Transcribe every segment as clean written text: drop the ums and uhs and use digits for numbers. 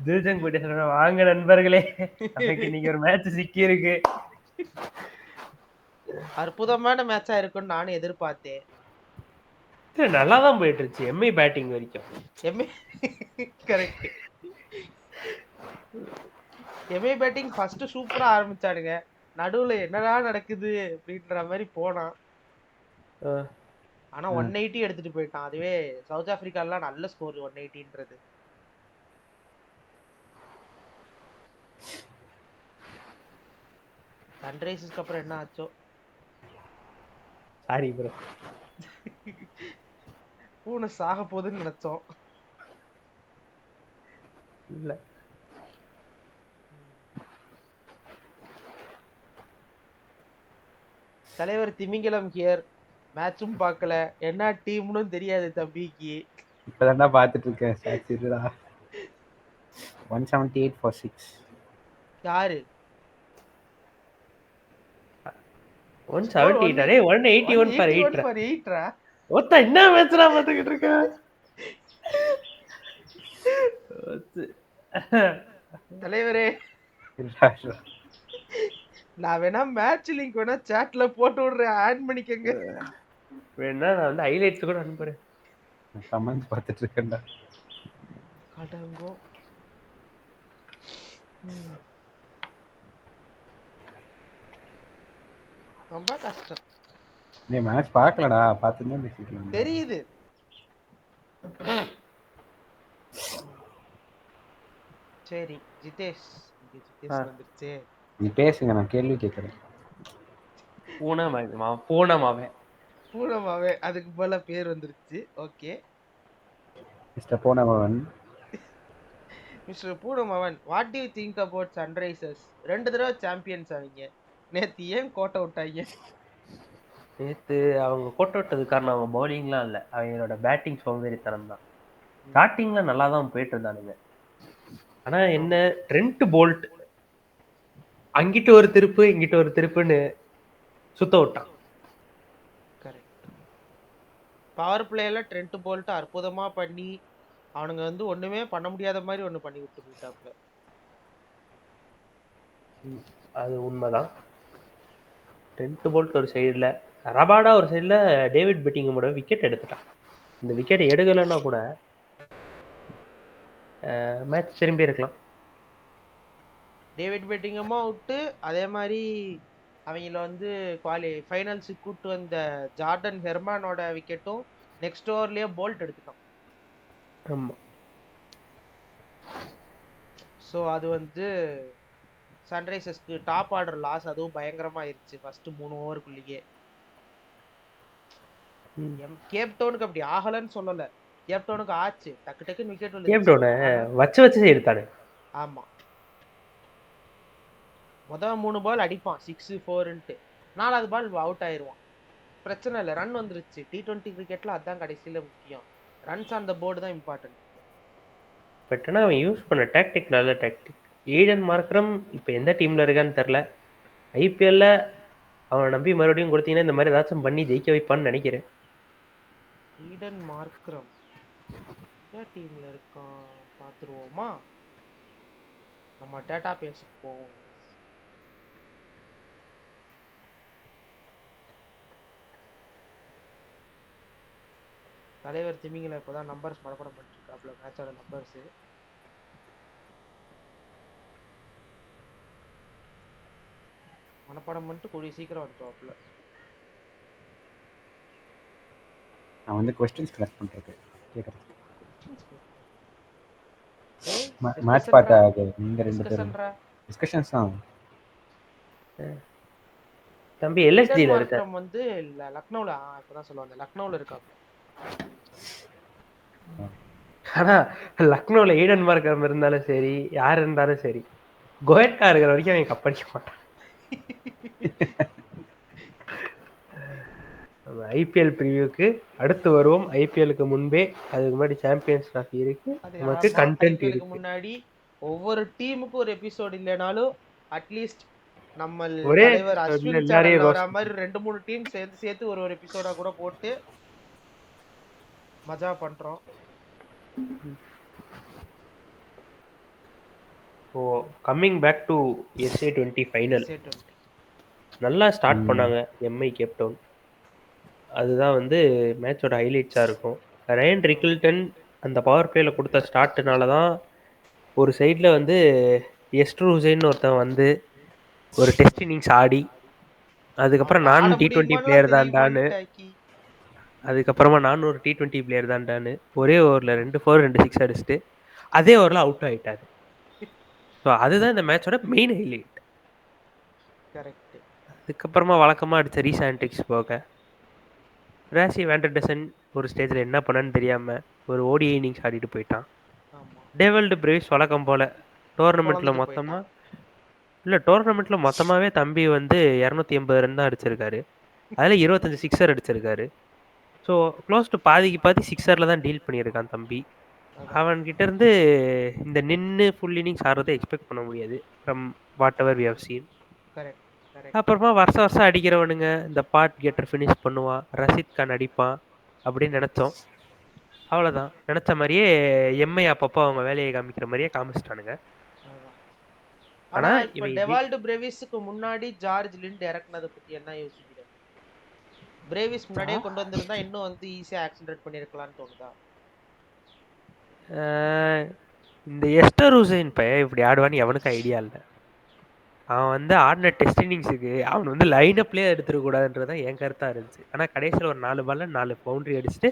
ஜூசன் போயிட்டு சொல்றேன், வாங்க நண்பர்களே, நமக்கு இன்னைக்கு ஒரு மேட்ச் சிக்கி இருக்கு. அற்புதமான மேட்சா இருக்கும்னு நானும் எதிர்பார்த்தேன். நல்லா தான் போயிட்டு இருந்துச்சு எம்ஐ பேட்டிங் வரைக்கும். MA correct. MA batting first சூப்பரா ஆரம்பிச்சானுங்க. நடுவுல என்னடா நடக்குது அப்படின்ற மாதிரி போனான். ஆனா 180 எடுத்துட்டு போயிட்டான். அதுவே சவுத் ஆப்பிரிக்காலாம் நல்ல ஸ்கோர் 180ன்றது. சன்ரைசர்ஸ்க்கு அப்புறம் என்ன ஆச்சோ. சாரி ப்ரோ, பூனை சாக போகுதுன்னு நினைச்சோம். இல்ல தலைவர் திமிங்கலம் ஹியர். மேட்சும் பார்க்கல, என்ன டீம்னு தெரியாது தம்பிக்கு. இப்பதான்டா பாத்துட்டு இருக்கேன். ஸ்டாட்ஸ் இதுடா. 178 for 6. யாரு 178 டேய் 181 for 8 for 8 ஒத்த என்ன மேட்ச்ரா பாத்துக்கிட்டு இருக்க. தலைவரே, நான் வேணா மேட்ச் லிங்க் வேணா சாட்ல போட்டு விடுறேன், ஆட் பண்ணிக்கங்க. வேணா நான் வந்து ஹைலைட்ஸ் கூட அனுப்புறேன். கமெண்ட்ஸ் பார்த்துட்டு இருக்கேன்டா. கடங்கோ ரொம்ப கஷ்டம். நீ மேட்ச் பார்க்கலடா, பார்த்துதான் பேசிக்கலாம். தெரியுது. சரி ஜிதேஷ், வந்துருச்சு. நீ பேசுங்க, நான் கேள்வி கேட்கறேன். பூனமாவே அதுக்கு போல பேர் வந்துருச்சு. ஓகே மிஸ்டர் பூனமவன். மிஸ்டர் பூனமவன், what do you think about Sunrisers? 2 தடவை சாம்பியன்ஸ் ஆவீங்க, நேத்து ஏன் கோட்டை விட்டாங்க? நேத்து அவங்க கோட்டை விட்டது காரணம் அவங்க பவுலிங்லாம் இல்ல, அவங்களோட பேட்டிங் சோம்பேறித்தனம் தான். ஸ்டார்டிங்ல நல்லா தான் போயிட்டு இருந்தானுங்க. ஆனா என்ன, ட்ரெண்ட் போல்ட் அங்கிட்டு ஒரு திருப்பு இங்கிட்டு ஒரு திருப்புன்னு சுத்த விட்டான். பவர் பிளேல ட்ரெண்ட் போல்ட் அற்புதமா பண்ணி அவனுங்க வந்து ஒண்ணுமே பண்ண முடியாத மாதிரி ஒண்ணு பண்ணி விட்டு போயிட்டாப்ல. அது உண்மைதான். ட்ரெண்ட் போல்ட் ஒரு சைடுல, ரபாடா ஒரு சைடுல டேவிட் பெட்டிங்கமோட விக்கெட் எடுத்துட்டான். இந்த விக்கெட் எடுக்கலன்னா கூட மேட்ச் திரும்பி இருக்கலாம். டேவிட் பெட்டிங்கமா விட்டு அதே மாதிரி அவங்கள வந்து ஃபைனல்ஸுக்கு கூட்டு வந்த ஜார்டன் ஹெர்மானோட விக்கெட்டும் நெக்ஸ்ட் ஓவர்லயே போல்ட் எடுத்துட்டான். ஆமா. ஸோ அது வந்து சன்ரைசர்ஸ்க்கு டாப் ஆர்டர் லாஸ், அதுவும் பயங்கரமா ஆயிடுச்சு ஃபர்ஸ்ட் 3 ஓவருக்குள்ளேயே. கேப் டவுனுக்கு அப்படி ஆகலன்னு சொல்லல, கேப் டவுனுக்கு ஆச்சு, டக்கு டக்குன்னு விக்கெட் வச்சு எடுத்தானே. ஆமா, முதல் 3 பால் அடிப்பான் 6 4ன்ட்டு, 4வது பால் அவுட் ஆயிடுவான். பிரச்சனை இல்லை, ரன் வந்துருச்சு. T20 கிரிக்கெட்ல அதான் கடைசியில முக்கியம், ரன்ஸ் ஆன் த போர்டு தான் இம்பார்ட்டன்ட். பட் ஆனால் அவன் யூஸ் பண்ண டாக்டிக் நல்ல டாக்டிக். ஈடன் மார்க்ரம் இப்போ எந்த டீம்ல இருக்கான்னு தெரில. ஐபிஎல்ல அவனை நம்பி மறுபடியும் கொடுத்தீங்கன்னா இந்த மாதிரி ஏதாச்சும் பண்ணி ஜெயிக்க வைப்பான்னு நினைக்கிறேன். ஈடன் மார்க்ரம் டீம்ல இருக்கான், பார்த்துருவோமா? நம்ம டேட்டா பேஸுக்கு போவோம். தலைவர் திமிங்கல இப்போதான் நம்பர்ஸ் மனப்படம் பண்ணிருக்காப்ல, மேட்சோட நம்பர்ஸ். மனப்படம் பண்ணிட்டு கூடிய சீக்கிரம் வந்துட்டோம்ல. நான் வந்து क्वेश्चंस கலெக்ட் பண்றேன், கேக்குறேன். மேட்ச் பார்த்தா நீங்க ரெண்டு பேரும் டிஸ்கஷன்ஸ் தான். தம்பி எல்எஸ்டில இருக்க வந்து லக்னோல, இப்பதான் சொல்லுவாங்க லக்னோல இருக்காங்க. ஆனா லக்னோல ஈடன் மார்க்கம் இருந்தாலும் சரி, யார் இருந்தாலும் சரி, கோயட்கா இருக்கிற வரைக்கும் அவன் கப்படிக்க மாட்டான். ஐபிஎல் பிரிவியூக்கு அடுத்து வருவோம். ஐபிஎலுக்கு முன்பே, அதுக்கு முன்னாடி சாம்பியன்ஸ் டிராஃபி இருக்கு, நமக்கு கண்டென்ட் இருக்கு. முன்னாடி ஒவ்வொரு டீமுக்கும் ஒரு எபிசோட் இல்லனாலும் அட்லீஸ்ட் நம்ம ஒரே தலைவர் அஸ்வின் சேனல்ல வர மாதிரி 2-3 டீம் சேர்த்து ஒரு எபிசோடா கூட போட்டு மஜா பண்றோம். Oh coming back to SA20 final SA20 நல்லா ஸ்டார்ட் ம். பண்ணாங்க எம்ஐ கேப்டவுன். அதுதான் வந்து மேட்சோட ஹைலைட்ஸாக இருக்கும். ரயன் ரிக்கில்டன் அந்த பவர் பிளேல கொடுத்த ஸ்டார்ட்னால தான் ஒரு சைடில் வந்து எஸ்ட்ரு ஹுசைன் ஒருத்தன் வந்து ஒரு டெஸ்ட் இன்னிங்ஸ் ஆடி அதுக்கப்புறம் ஆட நானும் T20 முடியுமான்னுலாம் பிளேயர் தான்டான்னு தெரியுமான்ட்டாக்கி. அதுக்கப்புறமா நானும் ஒரு T20 பிளேயர் தான்டான்னு ஒரே ஓவரில் 2 4 2 6 அடிச்சுட்டு அதே ஓவரில் அவுட் ஆயிட்டாரு. ஸோ அதுதான் இந்த மேட்சோட மெயின் ஹைலைட். கரெக்ட். அதுக்கப்புறமா வழக்கமாக அடித்த ரீசான்டிக்ஸ் போக ராசி வேண்டர்டசன் ஒரு ஸ்டேஜில் என்ன பண்ணான்னு தெரியாமல் ஒரு ஓடிஐ இன்னிங்ஸ் ஆடிட்டு போயிட்டான். ஆமா டேவல்டு பிரேவ்ஸ் வழக்கம் போல் டோர்னமெண்ட்டில் பொழந்துட்டு மொத்தமாக போயிட்டான். இல்லை டோர்னமெண்ட்டில் மொத்தமாகவே தம்பி வந்து 280 ரன் தான் அடிச்சிருக்காரு. அதில் 25 சிக்ஸர் அடிச்சிருக்காரு. ஸோ க்ளோஸ் டு பாதிக்கு பாதி சிக்ஸரில் தான் டீல் பண்ணியிருக்கான் தம்பி. அதான். அவன்கிட்ட இருந்து இந்த நின்று ஃபுல் இன்னிங்ஸ் ஆடுறதை எக்ஸ்பெக்ட் பண்ண முடியாது from whatever we have seen. Correct correct. அப்புறமா வருஷம் வருஷம் அடிக்கிறவனுங்க இந்த பாட் கெட்டர் ஃபினிஷ் பண்ணுவான், ரஷீத் கான் அடிப்பான் அப்படின்னு நினச்சோம். அவ்வளோதான், நினச்ச மாதிரியே எம்ஐ அப்பப்போ அவங்க வேலையை காமிக்கிற மாதிரியே காமிச்சிட்டானுங்க. அதான். ஆனா ஆனா இப்ப இவன் டெவால்டு பிரேவிஸுக்கு முன்னாடி ஜார்ஜ் லிண்ட் இறக்குனதை பத்தி என்ன யோசிக்கிறேன்? பிரேவிஸ் முன்னாடியே கொண்டு வந்திருந்தா இன்னும் வந்து ஈஸியா ஆக்சிடென்ட் பண்ணிருக்கலாம்னு தோணுதா? இந்த எஸ்டர் ஹுசைன் பையன் இப்படி ஆடுவான்னு எவனுக்கு ஐடியா இல்லை. அவன் வந்து ஆடின டெஸ்ட் இன்னிங்ஸுக்கு அவன் வந்து லைனப்லேயே எடுத்துருக்கூடாதுன்றதான் என் கருத்தாக இருந்துச்சு. ஆனால் கடைசியில் ஒரு 4 பால்ல 4 பவுண்டரி அடிச்சுட்டு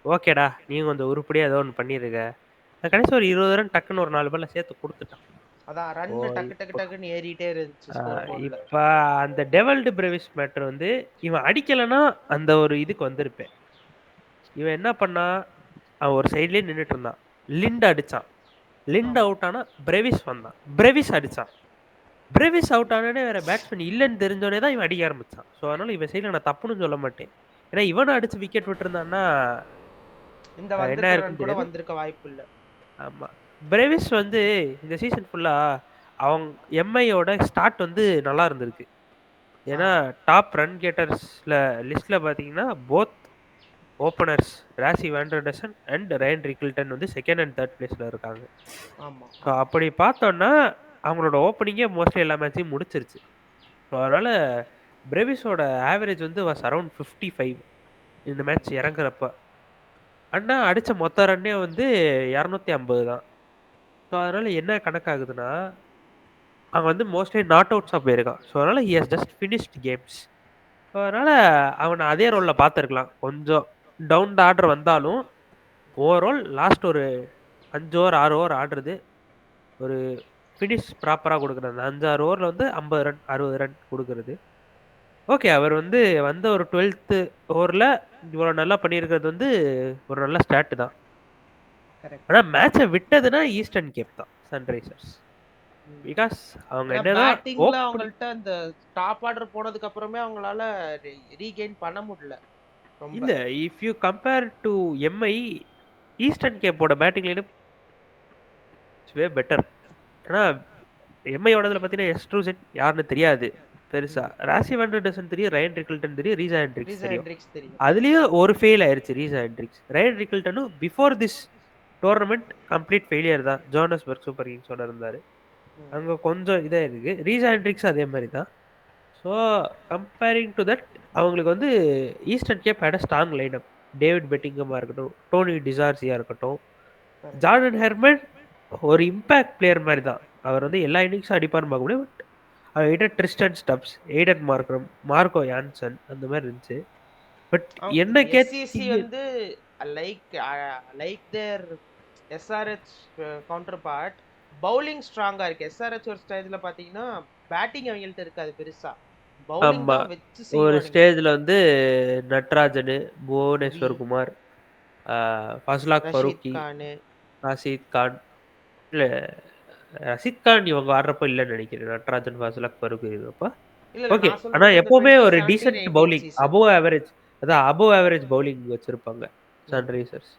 ஓகேடா நீ கொஞ்சம் உருப்படியாக ஏதோ ஒன்று பண்ணியிருக்க. கடைசி ஒரு 20 ரன் டக்குன்னு ஒரு 4 பால்ல சேர்த்து கொடுத்துட்டான். அதான் ரன் டக்கு டக்கு டக்குன்னு ஏறிட்டே இருந்துச்சு ஸ்கோர் போர்ட்ல. இப்போ அந்த டெவல்டு பிரேவிஸ் மேட்டர் வந்து இவன் அடிக்கலைன்னா அந்த ஒரு இதுக்கு வந்திருப்பேன். இவன் என்ன பண்ணா அவன் ஒரு சைட்லேயே நின்றுட்டு இருந்தான். லிண்ட் அடித்தான், லிண்ட் அவுட் ஆனால் பிரேவிஸ் வந்தான், பிரேவிஸ் அடித்தான். பிரேவிஸ் அவுட் ஆனே வேற பேட்ஸ்மேன் இல்லைன்னு தெரிஞ்சோடனே தான் இவன் அடிக்க ஆரம்பிச்சான். ஸோ அதனால இவன் சைடில் நான் தப்புன்னு சொல்ல மாட்டேன். ஏன்னா இவனை அடிச்சு விக்கெட் விட்டுருந்தான்னா இந்த என்ன வந்திருக்கிற இருக்குன்னு ரன் கூட தெரியாது. வந்திருக்க வாய்ப்பு இல்ல. ஆமாம், பிரேவிஸ் வந்து இந்த சீசன் ஃபுல்லாக அவங்க எம்ஐயோட ஸ்டார்ட் வந்து நல்லா இருந்திருக்கு. ஏன்னா டாப் ரன் கெட்டர்ஸில் லிஸ்ட்டில் பார்த்தீங்கன்னா போத் ஓப்பனர்ஸ் ராசி வேண்டர்டசன் அண்ட் ரயன் ரிக்கில்டன் வந்து செகண்ட் அண்ட் தேர்ட் பிளேஸில் இருக்காங்க. ஆமா ஸோ அப்படி பார்த்தோன்னா அவங்களோட ஓப்பனிங்கே மோஸ்ட்லி எல்லா மேட்சையும் முடிச்சிருச்சு. ஸோ அதனால் பிரேவிஸோட ஆவரேஜ் வந்து வாஸ் அரௌண்ட் 55 இந்த மேட்ச் இறங்குறப்ப. அண்ணா அடித்த மொத்த ரன்னே வந்து 250 தான். ஸோ அதனால் என்ன கணக்காகுதுன்னா அவன் வந்து மோஸ்ட்லி நாட் அவுட்ஸாக போயிருக்கான். ஸோ அதனால் he has just finished games. So அதனால் அவனை அதே ரோலில் பார்த்துருக்கலாம். கொஞ்சம் டவுன் த ஆர்டர் வந்தாலும் ஓவரால் லாஸ்ட் ஒரு 5 ஓவர் 6 ஓவர் ஆடுறது ஒரு ஃபினிஷ் ப்ராப்பராக கொடுக்குறது. அந்த 5-6 ஓவரில் வந்து 50 ரன் 60 ரன் கொடுக்குறது ஓகே. அவர் வந்து வந்த ஒரு 12th ஓவரில் இவ்வளோ நல்லா பண்ணியிருக்கிறது வந்து ஒரு நல்ல ஸ்டார்ட் தான். ஆனால் மேட்சை விட்டதுன்னா ஈஸ்டர்ன் கேப் தான் சன்ரைசர்ஸ். பிகாஸ் அவங்க என்னதான் பேட்டிங்ல அவங்கள்ட்ட அந்த டாப் ஆர்டர் போனதுக்கு அப்புறமே அவங்களால ரீகெயின் பண்ண முடியல. இல்ல if you compare to MI Eastern கேப்போட பேட்டிங் லைன் வே பெட்டர். ஏன்னா எம்ஐயோடதுல பார்த்தீங்கன்னா எஸ்ட்ரூசன் யாருன்னு தெரியாது பெருசா. ராசி வேண்டர்டசன் தெரியும், ரயன் ரிக்கில்டன் தெரியும், ரீசா ஹெண்ட்ரிக்ஸ் தெரியும். அதுலயும் ஒரு ஃபெயில் ஆயிருச்சு ரீசா ஹெண்ட்ரிக்ஸ். ரயன் ரிக்கில்டனும் before this tournament complete failure தான். ஜோஹன்னஸ்பர்க் சூப்பர் கிங்ஸோட இருந்தாரு, அங்க கொஞ்சம் இதா இருக்கு. ரீசா ஹெண்ட்ரிக்ஸ் அதே மாதிரி தான். ஸோ கம்பேரிங் டு தட் அவங்களுக்கு வந்து Eastern Cape had a strong lineup. David பெட்டிங்கமாக இருக்கட்டும், டோனி டிசார்சியா இருக்கட்டும், ஜார்டன் ஹெர்மன் ஒரு இம்பேக்ட் பிளேயர் மாதிரி தான். அவர் வந்து எல்லா இன்னிங்ஸும் அடிப்பார்னு பார்க்க முடியும். பட் அவர்கிட்ட Tristan Stubbs, Aiden Markram, Marco Jansen அந்த மாதிரி இருந்துச்சு. பட் என்ன கேசி வந்து like their SRH counterpart bowling ஸ்ட்ராங்கா இருக்கு. எஸ்ஆர்ஹெச் ஒரு ஸ்டேஜ்ல பாத்தீங்கன்னா பேட்டிங் அவங்கள்ட்ட இருக்காது பெருசா. பவுலிங் தான் வெச்சு செய்வாங்க. ஒரு ஸ்டேஜ்ல வந்து நட்ராஜன், புவனேஸ்வர் குமார், ஃபஸ்லாக் ஃபரூக்கி, ரஷீத் கான், இல்ல ரஷீத் கான் இவங்க ஆடுறப்ப இல்லைன்னு நினைக்கிறேன். நட்ராஜன், ஃபஸ்லாக் ஃபரூக்கி இருக்கப்ப ஓகே. ஆனா எப்பவுமே ஒரு டீசென்ட் பவுலிங், அபோவ் ஆவரேஜ், அதான் அபோவ் ஆவரேஜ் பவுலிங் வச்சிருப்பாங்க சன்ரைசர்ஸ்.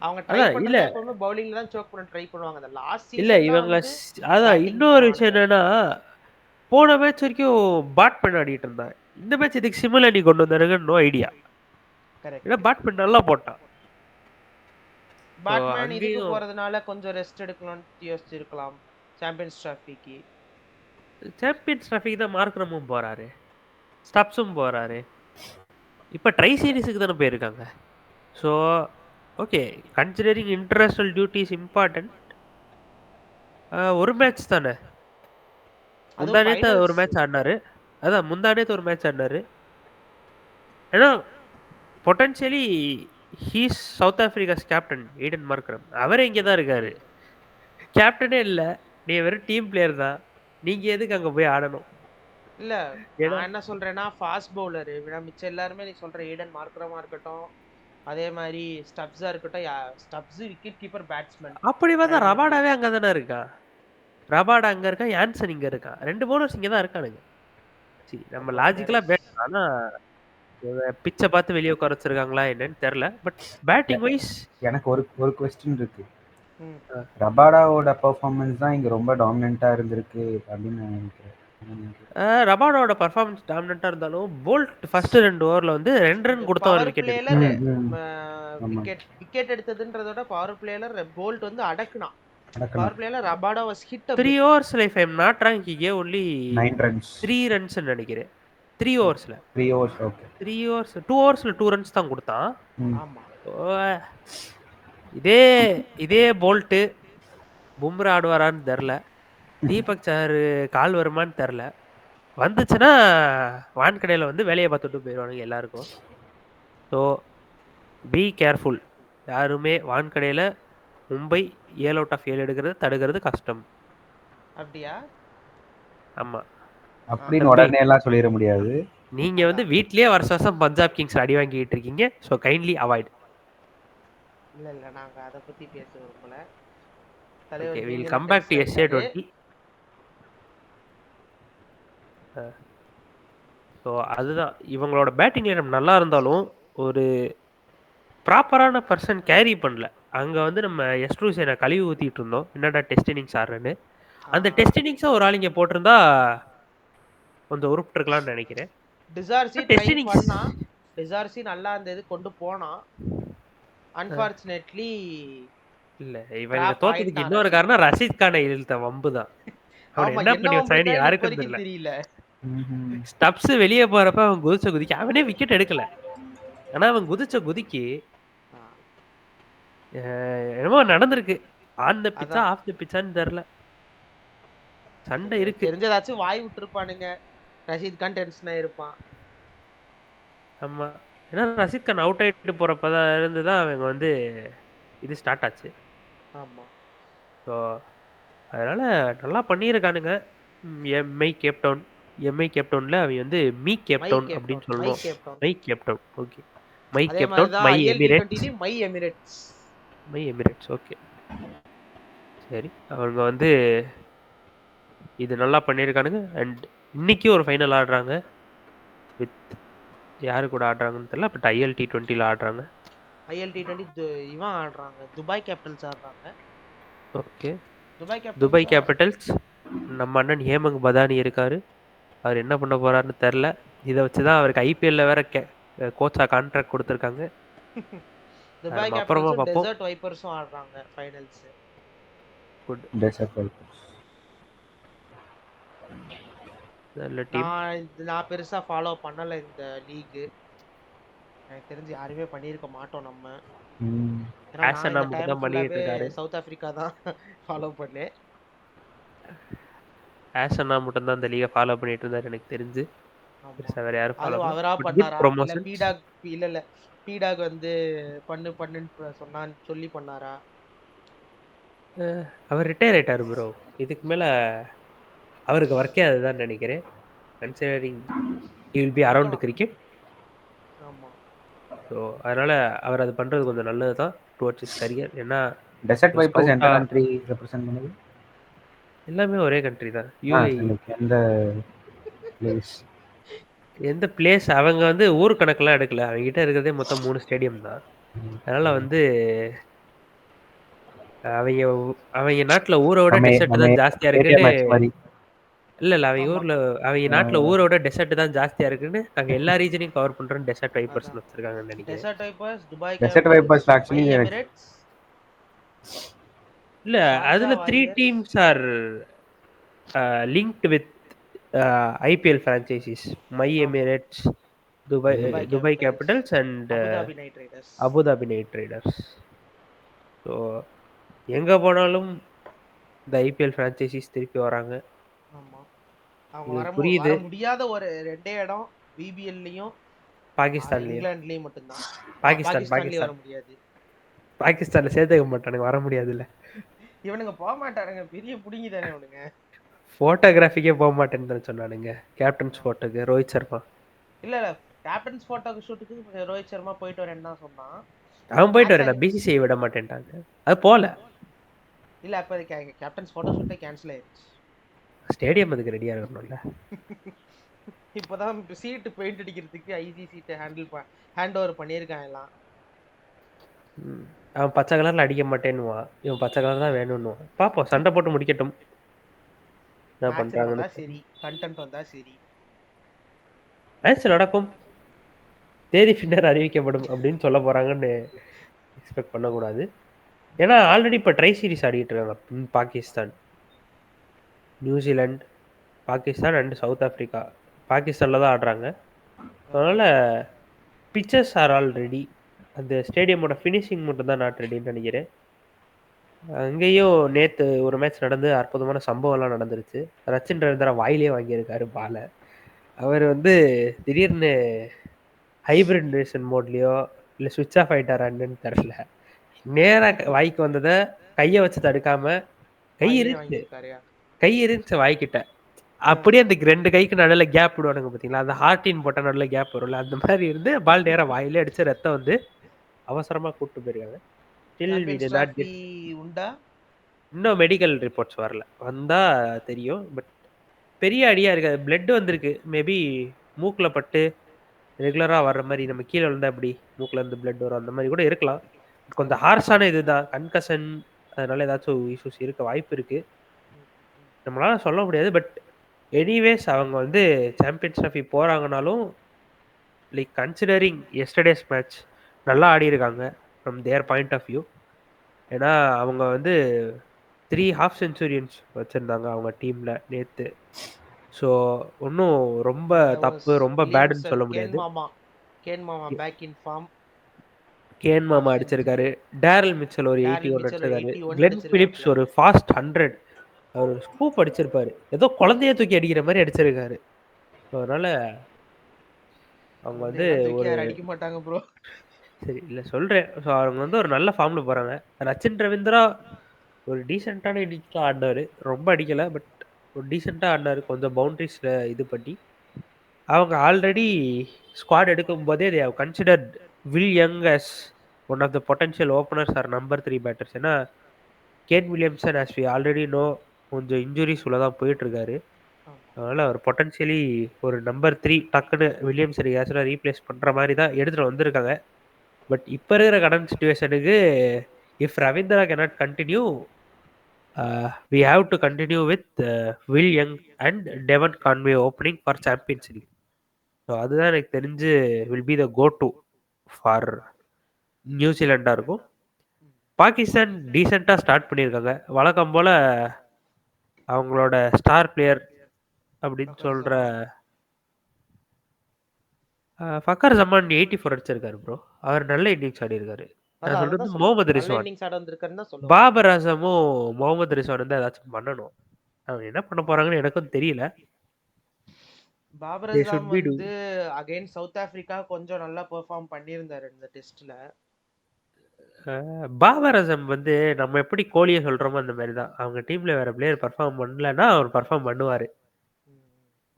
அவங்க ட்ரை பண்றது எப்பவுமே பவுலிங்ல தான் சோக் பண்ண ட்ரை பண்ணுவாங்க. அந்த லாஸ்ட் சீசன் இல்ல இவங்க அதான் இன்னொரு விஷயம் என்னன்னா போன மேட்ச் வரைக்கும் பேட்மேன் ஆடிட்டு இருந்தான். இந்த மேட்ச் இதுக்கு சிமிலர் நீ கொண்டு வந்தாருங்க நோ ஐடியா. ஏன்னா பேட்மேன் நல்லா போட்டான். பேட்மேன் இதுக்கு போறதுனால கொஞ்சம் ரெஸ்ட் எடுக்கணும்னு யோசிச்சிருக்கலாம். சாம்பியன்ஸ் டிராஃபிக்கு. சாம்பியன்ஸ் டிராஃபிக் தான் மார்க்ரமும் போறாரு, ஸ்டப்ஸும் போறாரு. இப்போ ட்ரை சீரீஸுக்கு தானே போயிருக்காங்க. So okay, considering international duties important. ஒரு மேட்ச் தானே, அதுவும் முந்தானேத்து ஒரு ஃபைனல்ஸ். மேட்ச் ஆடினாரு. அதான் முந்தானேத்து ஒரு மேட்ச் ஆடினாரு. ஏன்னா potentially he's south Africa's captain Eden Markram. அவரே இங்கே தான் இருக்காரு, கேப்டனே இல்லை. நீ வெறும் டீம் பிளேயர் தான், நீங்கள் எதுக்கு அங்கே போய் ஆடணும்? இல்ல ஏன்னா நான் என்ன சொல்றேன்னா ஃபாஸ்ட் பவுலரு மிச்சம் எல்லாருமே நீ சொல்ற ஈடன் மார்க்ரமா இருக்கட்டும், அதே மாதிரி ஸ்டப்ஸா இருக்கட்டும். Stubbs wicket keeper batsman. அப்படி பார்த்தா ரபாடாவே அங்கே தானே இருக்கான். ரபாடா அங்கே இருக்கான், யான்சன் இங்கே இருக்கான். 2 பவுலர்ஸ் இங்கே தான் இருக்கானுங்க. சரி, நம்ம லாஜிக்கலாக பேட், ஆனால் பிச்சை பார்த்து வெளியே குறைச்சிருக்காங்களா என்னன்னு தெரில. பட் பேட்டிங் வைஸ் எனக்கு ஒரு கொஸ்டின் இருக்கு. ம். ரபாடாவோட பெர்ஃபார்மன்ஸ் தான் இங்க ரொம்ப டாமினண்டா இருந்திருக்கு அப்படின்னு நான் நினைக்கிறேன். ரபாடாவோட பர்ஃபார்மன்ஸ் டாமினண்டா இருந்தாலும் போல்ட் ஃபர்ஸ்ட் 2 ஓவர்ல வந்து 2 ரன் கொடுத்தா ஒரு பவர் விக்கெட். பிளேயர் ஆமா. விக்கெட் எடுத்ததுன்றதோட பவர் பிளேயர் போல்ட் வந்து அடக்குனான். நடக்கணும். Power player Rabada was hit 3 ஓவர்ஸ்ல if I'm not wrong he gave only 9 runs. 3 runs நினைக்கிறேன். 3 ஓவர்ஸ்ல 3 overs. ஓகே. 3 ஓவர்ஸ் 2 ஓவர்ஸ்ல 2 runs தான் கொடுத்தான். ஆமா. இதே போல்ட் பும்ரா ஆடுவாரான்னு தெரில, தீபக் சார் கால் வருமான்னு தெரில. வந்துச்சுன்னா வான்கடையில் வந்து வேலையை பார்த்துட்டு போயிடுவானுங்க எல்லாருக்கும். So be careful. யாருமே வான்கடையில் மும்பை 7 out of 7 எடுக்கிறது தடுக்கிறது கஷ்டம். அப்படியா? ஆமாம், அப்படின்னு உடனே எல்லாம் சொல்லிட முடியாது. நீங்கள் வந்து வீட்லயே வருஷம் பஞ்சாப் கிங்ஸ் அடி வாங்கிட்டு இருக்கீங்க. So kindly avoid. இல்ல நாங்க அத பத்தி பேச விரும்பல. Okay, we'll come back to SA20. So அதுதான், இவங்களோட பேட்டிங் லைனம் நல்லா இருந்தாலும் ஒரு ப்ராப்பரான பர்சன் கேரி பண்ணல. அங்கே வந்து நம்ம எஸ்ட்ரூசனை கழுவி ஊற்றிட்டு இருந்தோம், என்னடா டெஸ்ட் இன்னிங்ஸ் ஆடுறேன்னு. அந்த டெஸ்ட் இன்னிங்ஸை ஒரு ஆள் இங்கே போட்டிருந்தா கொஞ்சம் உருப்பிட்டுருக்கலாம்னு நினைக்கிறேன். டிசார்சி நல்லா இருந்தது, கொண்டு போனா. அன்பார்ச்சுனேட்லி இல்ல, இவங்க தோத்ததுக்கு இன்னொரு காரணம் ரஷீத் கானை இழுத்த வம்பு தான். அவன் என்ன பண்ணி வச்சானு யாருக்கும் தெரியல. ஸ்டப்ஸ் வெளியே போறப்ப அவன் குதிச்ச குதிக்கு அவனே விக்கெட் எடுக்கல. ஆனா அவன் குதிச்ச குதிக்கு என்னமோ நடந்திருக்கு. ஆன் த பிச்சா ஆஃப் த பிச்சான்னு தெரியல, சண்டை இருக்கு. தெரிஞ்சதாச்சும் வாய் விட்டுருப்பானுங்க. ரஷீத் கான் டென்ஷன் ஆயிருப்பான். ஆமா, ஏன்னா ரஷீத் கான் அவுட் ஆயிட்டு போறப்பதான் இருந்துதான் அவங்க வந்து இது ஸ்டார்ட் ஆச்சு. ஆமா. ஸோ அதனால நல்லா பண்ணியிருக்கானுங்க. எம்ஐ கேப்டவுன், எம்ஐ கேப்டவுன்ல அவன் வந்து மீ கேப்டவுன் அப்படின்னு சொல்லணும். My Cape Town. Okay, my Cape Town, my Emirates. My Emirates. Okay சரி, அவங்க வந்து இது நல்லா பண்ணியிருக்கானுங்க. அண்ட் இன்னைக்கு ஒரு ஃபைனல் ஆடுறாங்க. வித் யாரு கூட ஆடுறாங்கன்னு தெரியல, பட் ILT20ல ஆடுறாங்க. ILT20 இவன் ஆடுறாங்க, துபாய் கேபிட்டல்ஸ் ஆடுறாங்க. Okay, Dubai Capitals. நம்ம அண்ணன் ஹேமங் பதானி இருக்காரு. அவர் என்ன பண்ண போறாருன்னு தெரில. இதை வச்சுதான் அவருக்கு IPLல வேற கோச்சா கான்ட்ராக்ட் கொடுத்துருக்காங்க. துபாய் கேபிட்டல்ஸ் டெசர்ட் வைப்பர்ஸும் ஆடுறாங்க ஃபைனல்ஸ். குட். டெசர்ட் வைப்பர்ஸ் நான் பெருசா ஃபாலோ பண்ணல இந்த லீக். எனக்கு தெரிஞ்சு யாருமே பண்ணிருக்க மாட்டோம் நம்ம. ஆசனா மட்டும் தான் பண்ணிட்டு இருக்காரு. சவுத் ஆப்பிரிக்கா தான் ஃபாலோ பண்ணேன். ஆசனா மட்டும் தான் இந்த லீக ஃபாலோ பண்ணிட்டு இருந்தாரு எனக்கு தெரிஞ்சு. வேற யாரும் ஃபாலோ பண்ணல. அவரா பண்ணாரா இல்ல பீடாக்? இல்ல பீடாக் வந்து பண்ணுன்னு சொன்னான்னு சொல்லி பண்ணாரா? அவர் ரிட்டையர் ஆயிட்டாரு ப்ரோ. இதுக்கு மேல அவருக்கு ஒர்க்கே அதுதான் நினைக்கிறேன். Considering he will be around cricket. ஆமா. ஸோ அதனால அவர் அது பண்றது கொஞ்சம் நல்லது தான் டுவர்ட்ஸ் ஹிஸ் கரியர். ஏன்னா டெசர்ட் வைப்பர்ஸ் எந்த கண்ட்ரி ரெப்ரசன்ட் பண்ணுது? எல்லாமே ஒரே கண்ட்ரி தான், UAE. எந்த பிளேஸ் அவங்க வந்து ஊர் கணக்கெல்லாம் எடுக்கல. அவங்க கிட்ட இருக்கிறதே மொத்தம் 3 ஸ்டேடியம் தான். அதனால வந்து அவங்க நாட்டுல ஊரோட டெசர்ட் தான் ஜாஸ்தியா இருக்குன்னு. இல்ல அவங்க நாட்டுல ஊரோட டெசர்ட் தான் ஜாஸ்தியா இருக்குன்னு நாங்க எல்லா ரீஜனையும் கவர் பண்றோம். டெசர்ட் வைப்பர்ஸ் வச்சிருக்காங்கன்னு நினைக்கிறேன். Desert vipers, Dubai desert vipers actually இல்ல அதுல 3 teams are linked with IPL franchises, My ஆமா. Emirates, Dubai Dubai Capitals and Abu Dhabi night Riders. Abu Dhabi Knight Riders. So எங்கே போனாலும் இந்த ஐபிஎல் franchises திருப்பி வராங்க. ஆமா. அவங்க இது வர புரியுது. முடியாத ஒரு 2 இடம் பிபிஎல்லையும் பாகிஸ்தான்லயும் இங்கிலாந்துலயும் மட்டும்தான். பாகிஸ்தான்லயும் வர பாகிஸ்தான்லயும் முடியாது. பாகிஸ்தான்ல சேர்த்துக்க மாட்டானுங்க, வர முடியாதுல்ல. இவனுங்க போக மாட்டானுங்க, பெரிய புடுங்கி தானே இவனுங்க. போட்டோகிராஃபிக்கே போக மாட்டேன்னு சொன்னானுங்க, கேப்டன் ஸ்போர்ட்டுக்கு ரோஹித் சர்மா. இல்ல கேப்டன்ஸ் போட்டோ ஷூட்டுக்கு ரோஹித் சர்மா போயிட்டு வரேன்னு தான் சொன்னான். அவன் போயிட்டு வரேன், பிசிசிஐ விட மாட்டேன்ட்டாங்க, அது போல. இல்ல அப்ப கேப்டன்ஸ் போட்டோ ஷூட்டே கேன்சல் ஆயிடுச்சு. ஸ்டேடியம் அதுக்கு ரெடியா இருக்கணும்ல. இப்போதான் சீட்டு பெயிண்ட் அடிக்கிறதுக்கு ஐசி சீட்டை ஹேண்ட் ஓவர் பண்ணியிருக்கான் எல்லாம். அவன் பச்சை கலர்ல அடிக்க மாட்டேன்னுவான், இவன் பச்சை கலர் தான் வேணும்னுவான். பாப்போம், சண்டை போட்டு முடிக்கட்டும். என்ன பண்றாங்கன்னு சரி, கண்டென்ட் வந்தா சரி. மேட்ச் நடக்கும், தேதி பின்னர் அறிவிக்கப்படும் அப்படின்னு சொல்ல போறாங்கன்னு எக்ஸ்பெக்ட் பண்ணக்கூடாது. ஏன்னா ஆல்ரெடி இப்போ ட்ரை சீரிஸ் ஆடிட்டு இருக்காங்க. Pakistan, New Zealand, Pakistan and South Africa. பாகிஸ்தானில் தான் ஆடுறாங்க. அதனால் பிக்சர்ஸ் ஆர் ஆல் ரெடி. அந்த ஸ்டேடியமோட ஃபினிஷிங் மட்டும் தான் நாட் ரெடின்னு நினைக்கிறேன். அங்கேயும் நேற்று ஒரு மேட்ச் நடந்து அற்புதமான சம்பவம்லாம் நடந்துருச்சு. ரச்சின் ரவீந்திரா வாயிலே வாங்கியிருக்காரு பாலை. அவர் வந்து திடீர்னு ஹைபிரிடேஷன் மோட்லேயோ இல்லை சுவிட்ச் ஆஃப் ஆகிட்டாரான்னு தெரில. நேராக வாய்க்கு வந்ததை கையை வச்சு தடுக்காம, கை இருந்துச்சு வாய்க்கிட்ட, அப்படியே அந்த 2 கைக்கு நடுவில் கேப் விடுவானுங்க பார்த்தீங்களா, அந்த ஹார்டின் போட்டால் நடுவில் கேப் வரும்ல, அந்த மாதிரி இருந்து பால் நேராக வாயிலே அடிச்சு ரத்தம் வந்து அவசரமாக கூப்பிட்டு போயிருக்காங்க. இன்னும் மெடிக்கல் ரிப்போர்ட்ஸ் வரல, வந்தால் தெரியும். பட் பெரிய அடியாக இருக்காது, பிளட் வந்திருக்கு. மேபி மூக்கில் பட்டு ரெகுலராக வர்ற மாதிரி, நம்ம கீழே விழுந்தா எப்படி மூக்கில் இருந்து பிளட் வரும், அந்த மாதிரி கூட இருக்கலாம். கொஞ்சம் ஹார்ஷான இதுதான், கன்கஷன், அதனால ஏதாச்சும் இஷ்யூஸ் இருக்க வாய்ப்பு இருக்கு, நம்மளால சொல்ல முடியாது. பட் எனிவேஸ் அவங்க வந்து சாம்பியன்ஸ் ட்ராஃபி போறாங்கனாலும், லைக் கன்சிடரிங் எஸ்டர்டேஸ் மேட்ச் நல்லா ஆடி இருக்காங்க from their point of view. ஏன்னா அவங்க வந்து 3 ஹாஃப் செஞ்சுரியன்ஸ் வச்சிருந்தாங்க அவங்க டீம்ல நேத்து. ஸோ ஒன்றும் ரொம்ப தப்பு, ரொம்ப பேடுன்னு சொல்ல முடியாது. கேன் மாமா அடிச்சிருக்காரு, டேரல் மிச்சல் ஒரு 81 அடிச்சிருக்காரு, கிளென் பிலிப்ஸ் ஒரு ஃபாஸ்ட் 100, அவர் ஸ்கூப் அடிச்சிருப்பாரு, ஏதோ குழந்தைய தூக்கி அடிக்கிற மாதிரி அடிச்சிருக்காரு. அதனால அவங்க வந்து ஒரு அடிக்க மாட்டாங்க ப்ரோ. சரி இல்லை சொல்கிறேன். ஸோ அவங்க வந்து ஒரு நல்ல ஃபார்மில் போகிறாங்க. ரச்சின் ரவீந்திரா ஒரு டீசெண்டான இன்னிங்ஸ் தான் ஆடினார், ரொம்ப அடிக்கலை, பட் ஒரு டீசெண்டாக ஆடினார், கொஞ்சம் பவுண்ட்ரிஸில் இது பண்ணி. அவங்க ஆல்ரெடி ஸ்குவாட் எடுக்கும் போதே they have considered Will Young as one of the potential openers or number 3 batters. ஏன்னா Kane Williamson as we already know கொஞ்சம் இன்ஜுரிஸ் உள்ள தான் போயிட்டுருக்காரு. அதனால் அவர் பொட்டன்ஷியலி ஒரு நம்பர் 3 டக்குன்னு வில்லியம்சன் யாச்சும் ரீப்ளேஸ் பண்ணுற மாதிரி தான் எடுத்துகிட்டு வந்திருக்காங்க. பட் இப்போ இருக்கிற கரண்ட் சுச்சுவேஷனுக்கு if Ravindra cannot continue, we have to continue with Will Young and Devon Conway opening for champions league. So அதுதான் எனக்கு தெரிஞ்சு will be the go to for நியூசிலாண்டாக இருக்கும். பாகிஸ்தான் டீசெண்டாக ஸ்டார்ட் பண்ணியிருக்காங்க, வழக்கம் போல் அவங்களோட ஸ்டார் பிளேயர் அப்படின்னு சொல்கிற ஃபக்கர் ஜமான் 84 அடிச்சிருக்காரு ப்ரோ. அவர் நல்ல இன்னிங்ஸ் ஆடி இருக்காரு. நான் சொல்றது முகமது ரிஸ்வான், பாபர் அசமும் முகமது ரிஸ்வான் வந்து ஏதாச்சும் பண்ணணும். அவங்க என்ன பண்ண போறாங்கன்னு எனக்கும் தெரியல. பாபர் அசாம் வந்து அகைன்ஸ்ட் சவுத் ஆப்பிரிக்கா கொஞ்சம் நல்லா பெர்ஃபார்ம் பண்ணியிருந்தாரு இந்த டெஸ்ட்ல. பாபர் அசம் வந்து நம்ம எப்படி கோலியை சொல்றோமோ அந்த மாதிரி தான், அவங்க டீம்ல வேற பிளேயர் பர்ஃபார்ம் பண்ணலன்னா அவர் பர்ஃபார்ம் பண்ணுவாரு,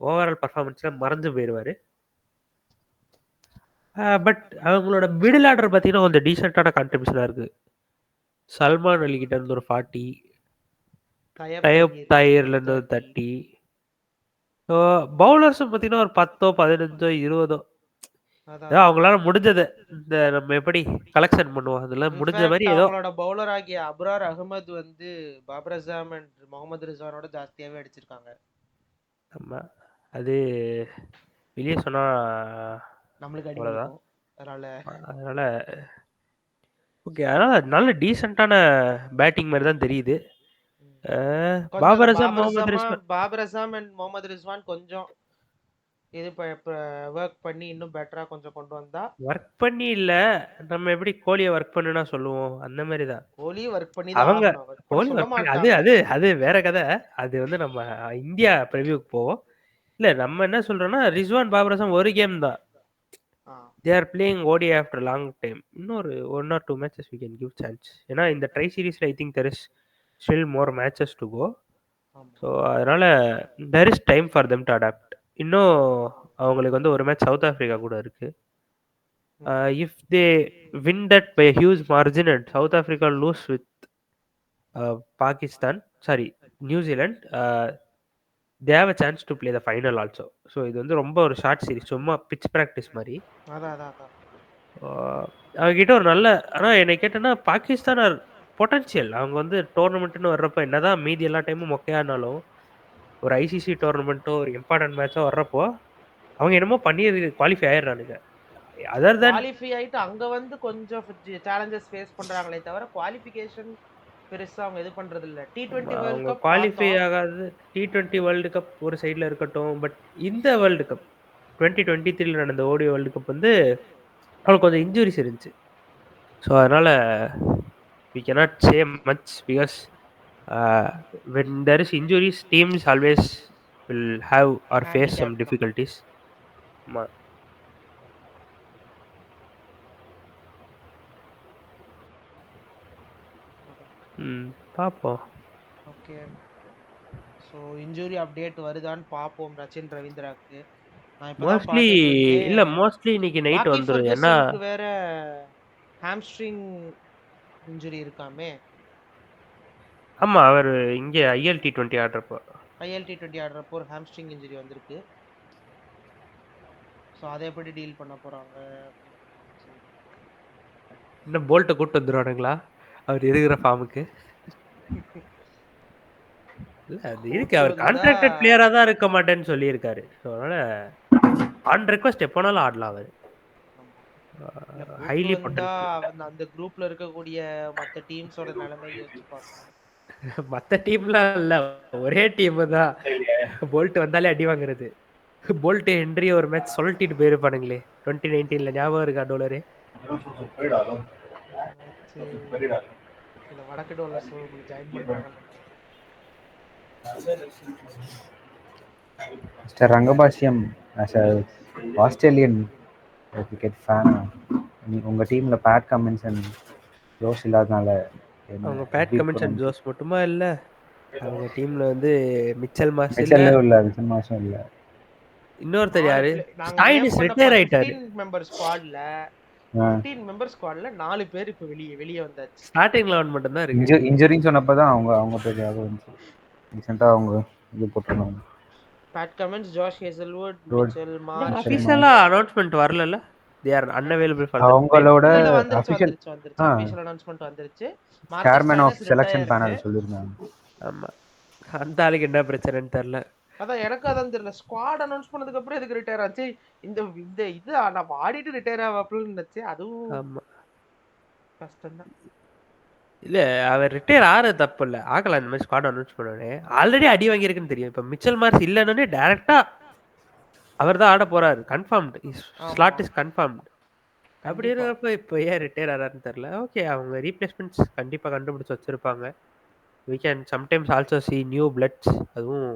ஓவரால் பர்ஃபார்மன்ஸ்ல மறைஞ்சு போயிடுவாரு. பட் அவங்களோட மிடில் ஆர்டர் பார்த்தீங்கன்னா கொஞ்சம் டீசெண்டான கான்ட்ரிபியூஷனாக இருக்குது. சல்மான் அலி கிட்ட இருந்து ஒரு 40, டயப் தாயர்லேருந்து ஒரு 30. ஸோ பவுலர்ஸும் பார்த்தீங்கன்னா ஒரு 10, 15, 20 அவங்களால முடிஞ்சது. இந்த நம்ம எப்படி கலெக்ஷன் பண்ணுவோம் அதெல்லாம் முடிஞ்ச மாதிரி ஏதோ. அவங்களோட பவுலர் ஆகிய அப்ரார் அகமது வந்து பாபர் அசாம் அண்ட் முகமது ரிஸ்வானோட ஜாஸ்தியாவே அடிச்சிருக்காங்க. ஆமா, அது வெளியே சொன்னா நம்மளுக்கு அவ்வளோதான். அதனால ஓகே, அதனால நல்ல டீசெண்டான பேட்டிங் மாதிரி தான் தெரியுது. கொஞ்சம் பாபர் அந்த அசம், முகமது ரிஸ்வான் பாபர் அசாம் அண்ட் முகமது ரிஸ்வான் கொஞ்சம் இது ஒர்க் பண்ணி இன்னும் பெட்டரா கொஞ்சம் கொண்டு வந்தா. ஒர்க் பண்ணி இல்ல, நம்ம எப்படி கோலியை ஒர்க் பண்ணுனா சொல்லுவோம், அந்த மாதிரி தான். கோலி ஒர்க் பண்ணி தான் அவங்க ஆகணும், ஒர்க் பண்ண கோலி சொல்ல ஒர்க் பண்ணி அது மாட்டாங்க. அது அது வேற கதை. அது வந்து நம்ம இந்தியா ப்ரிவியூக்கு போவோம். இல்ல நம்ம என்ன சொல்றோம்னா, ரிஸ்வான் பாபர் அசம் ஒரு கேம் தான். Ah, they are playing ODI after long time. இன்னொரு 1 or 2 matches we can give chance. ஏன்னா இந்த ட்ரை சீரிஸ்ல I think there is still more matches to go. ஆமா. ஸோ அதனால there is time for them to adapt. இன்னும் அவங்களுக்கு வந்து ஒரு மேட்ச் சவுத் ஆஃப்ரிக்கா கூட இருக்கு. If they win that by huge margin and South Africa lose with Pakistan, sorry New Zealand, they have a chance to play the final also. So இது வந்து ரொம்ப ஒரு ஷார்ட் சீரிஸ், சும்மா பிச் ப்ராக்டிஸ் மாதிரி. அதான் அதான் அதான். அவங்ககிட்ட ஒரு நல்ல, ஆனால் என்னை கேட்டேன்னா பாகிஸ்தான் ஆர் பொட்டன்ஷியல். அவங்க வந்து டோர்னமெண்ட்னு வர்றப்போ என்னதான் மீதி எல்லா டைமும் மொக்கையானாலும் ஒரு ஐசிசி டோர்னமெண்ட்டோ ஒரு இம்பார்ட்டன்ட் மேட்சோ வர்றப்போ அவங்க என்னமோ பண்ணி குவாலிஃபை ஆயிடுறானுங்க. அதர் தேன் குவாலிஃபை ஆயிட்டு அங்க வந்து கொஞ்சம் சேலஞ்சஸ் ஃபேஸ் பண்றாங்களே தவிர குவாலிஃபிகேஷன் பெருசா அவங்க இது பண்றது இல்ல. T20 வேர்ல்ட் அவங்க கப் குவாலிஃபை பார்த்தோம். ஆகாது. T20 வேர்ல்டு கப் ஒரு சைடில் இருக்கட்டும், பட் இந்த வேர்ல்டு கப் 2023 நடந்த ஓடி வேர்ல்டு கப் வந்து அவங்களுக்கு கொஞ்சம் இன்ஜுரிஸ் இருந்துச்சு. ஸோ அதனால் we cannot say much because when there is injuries, teams always will have or face some handicap. difficulties. ஆமா. பார்ப்போம். ஓகே. ஸோ இன்ஜுரி அப்டேட் வருதான்னு பார்ப்போம் ரச்சின் ரவீந்திராக்கு. நான் இப்பதான் மோஸ்ட்லி பார்த்துட்டு இருக்கேன். இல்லை, மோஸ்ட்லி இன்னைக்கு நைட் மார்க்கி வந்துடும். ஏன்னா ஃபெர்குசனுக்கு வேற ஹாம்ஸ்ட்ரிங் இன்ஜுரி இருக்காமே. ஆமாம், அவர் இங்கே IL T20 ஆடுறப்போ T20 ஆடுறப்போ ஒரு ஹாம்ஸ்ட்ரிங் இன்ஜுரி வந்திருக்கு. ஸோ அதை எப்படி டீல் பண்ண போறாங்க? இன்னும் போல்ட்டை கூட்டு வந்துடுவானுங்களா அவர் இருக்கிற ஃபார்முக்கு? இல்லை, அது இருக்கு. அவர் கான்ட்ராக்டட் பிளேயராக தான் இருக்க மாட்டேன்னு சொல்லியிருக்காரு. ஸோ அதனால ஆன் ரெக்வஸ்ட் எப்போனாலும் ஆடலாம் அவர். Highly potential. அந்த குரூப்ல இருக்கக்கூடிய மற்ற டீம்ஸோட நிலைமை யோசிச்சு பார்க்கணும். மற்ற டீம்லாம் இல்லை, ஒரே டீம் தான். போல்ட் வந்தாலே அடி வாங்குறது. போல்ட் ஹென்ரி ஒரு மேட்ச் சொல்லிட்டு போயிருப்பானுங்களே 2019 ஞாபகம் இருக்கா டோலரு? வடக்கு டோலர்ஸ் ஜாயின் பண்றாங்க. Mr. Rangabashyam, as a Australian cricket fan, உங்க டீம்ல பேட் கமின்ஸ் அண்ட் ஜோஸ் இல்லாதனால அவங்க பேட் கமின்ஸ் அண்ட் ஜோஸ் மட்டுமா இல்லை, அவங்க டீம்ல வந்து மிச்சல் மார்ஷ் இல்ல, மிச்சல் இல்ல, மிச்சல் மார்ஷும் இல்ல. இன்னொருத்தர் யாரு, ஸ்டாயினிஸ் ரிட்டையர் ஆயிட்டாரு. 15 மெம்பர் ஸ்குவாட்ல 15 மெம்பர் ஸ்குவாட்ல 4 பேர் இப்ப வெளிய வந்தாச்சு. ஸ்டார்டிங் 11 மட்டும் தான் இருக்கு. இன்ஜுரின்னு சொன்னப்பதான் அவங்க பேர் ஞாபகம் வந்துச்சு. ரீசெண்டா அவங்க இது போட்டுருந்தாங்க. Pat Cummins, Josh Hazlewood, Mitchell Marsh. அபிஷியலா அனௌன்ஸ்மென்ட் வரலல, they are unavailable for அவங்களோட அபிஷியல் அனௌன்ஸ்மென்ட் வந்துருச்சு. சேர்மன் ஆஃப் செலக்ஷன் பேனல் சொல்லிருந்தாங்க. ஆமா, அந்த ஆளுக்கு என்ன பிரச்சனைன்னு தெரியல. அதான் எனக்கு அதான் தெரியல. ஸ்குவாட் அனௌன்ஸ் பண்ணதுக்கு அப்புறம் எதுக்கு ரிட்டையர் ஆச்சு? இந்த இது நான் ஆடிட்டு ரிட்டையர் ஆவாப்லன்னு நினைச்சேன். அதுவும் ஆமா, கஷ்டம் தான். இல்ல அவர் ரிட்டையர் ஆறது தப்பு இல்ல, ஆகலாம். இந்த மாதிரி ஸ்குவாட் அனௌன்ஸ் பண்ணோடனே ஆல்ரெடி அடி வாங்கியிருக்குன்னு தெரியும். இப்ப மிச்சல் மார்ஷ் இல்லைன்னு டைரக்டா அவர் தான் ஆட போறாரு, கன்ஃபார்ம்டு, ஸ்லாட் இஸ் கன்ஃபார்ம்டு. அப்படி இருக்கப்ப இப்போ ஏன் ரிட்டையர் ஆறாருன்னு தெரியல. ஓகே, அவங்க ரீப்ளேஸ்மெண்ட்ஸ் கண்டிப்பா கண்டுபிடிச்சு வச்சிருப்பாங்க. we can sometimes also see new bloods. அதுவும்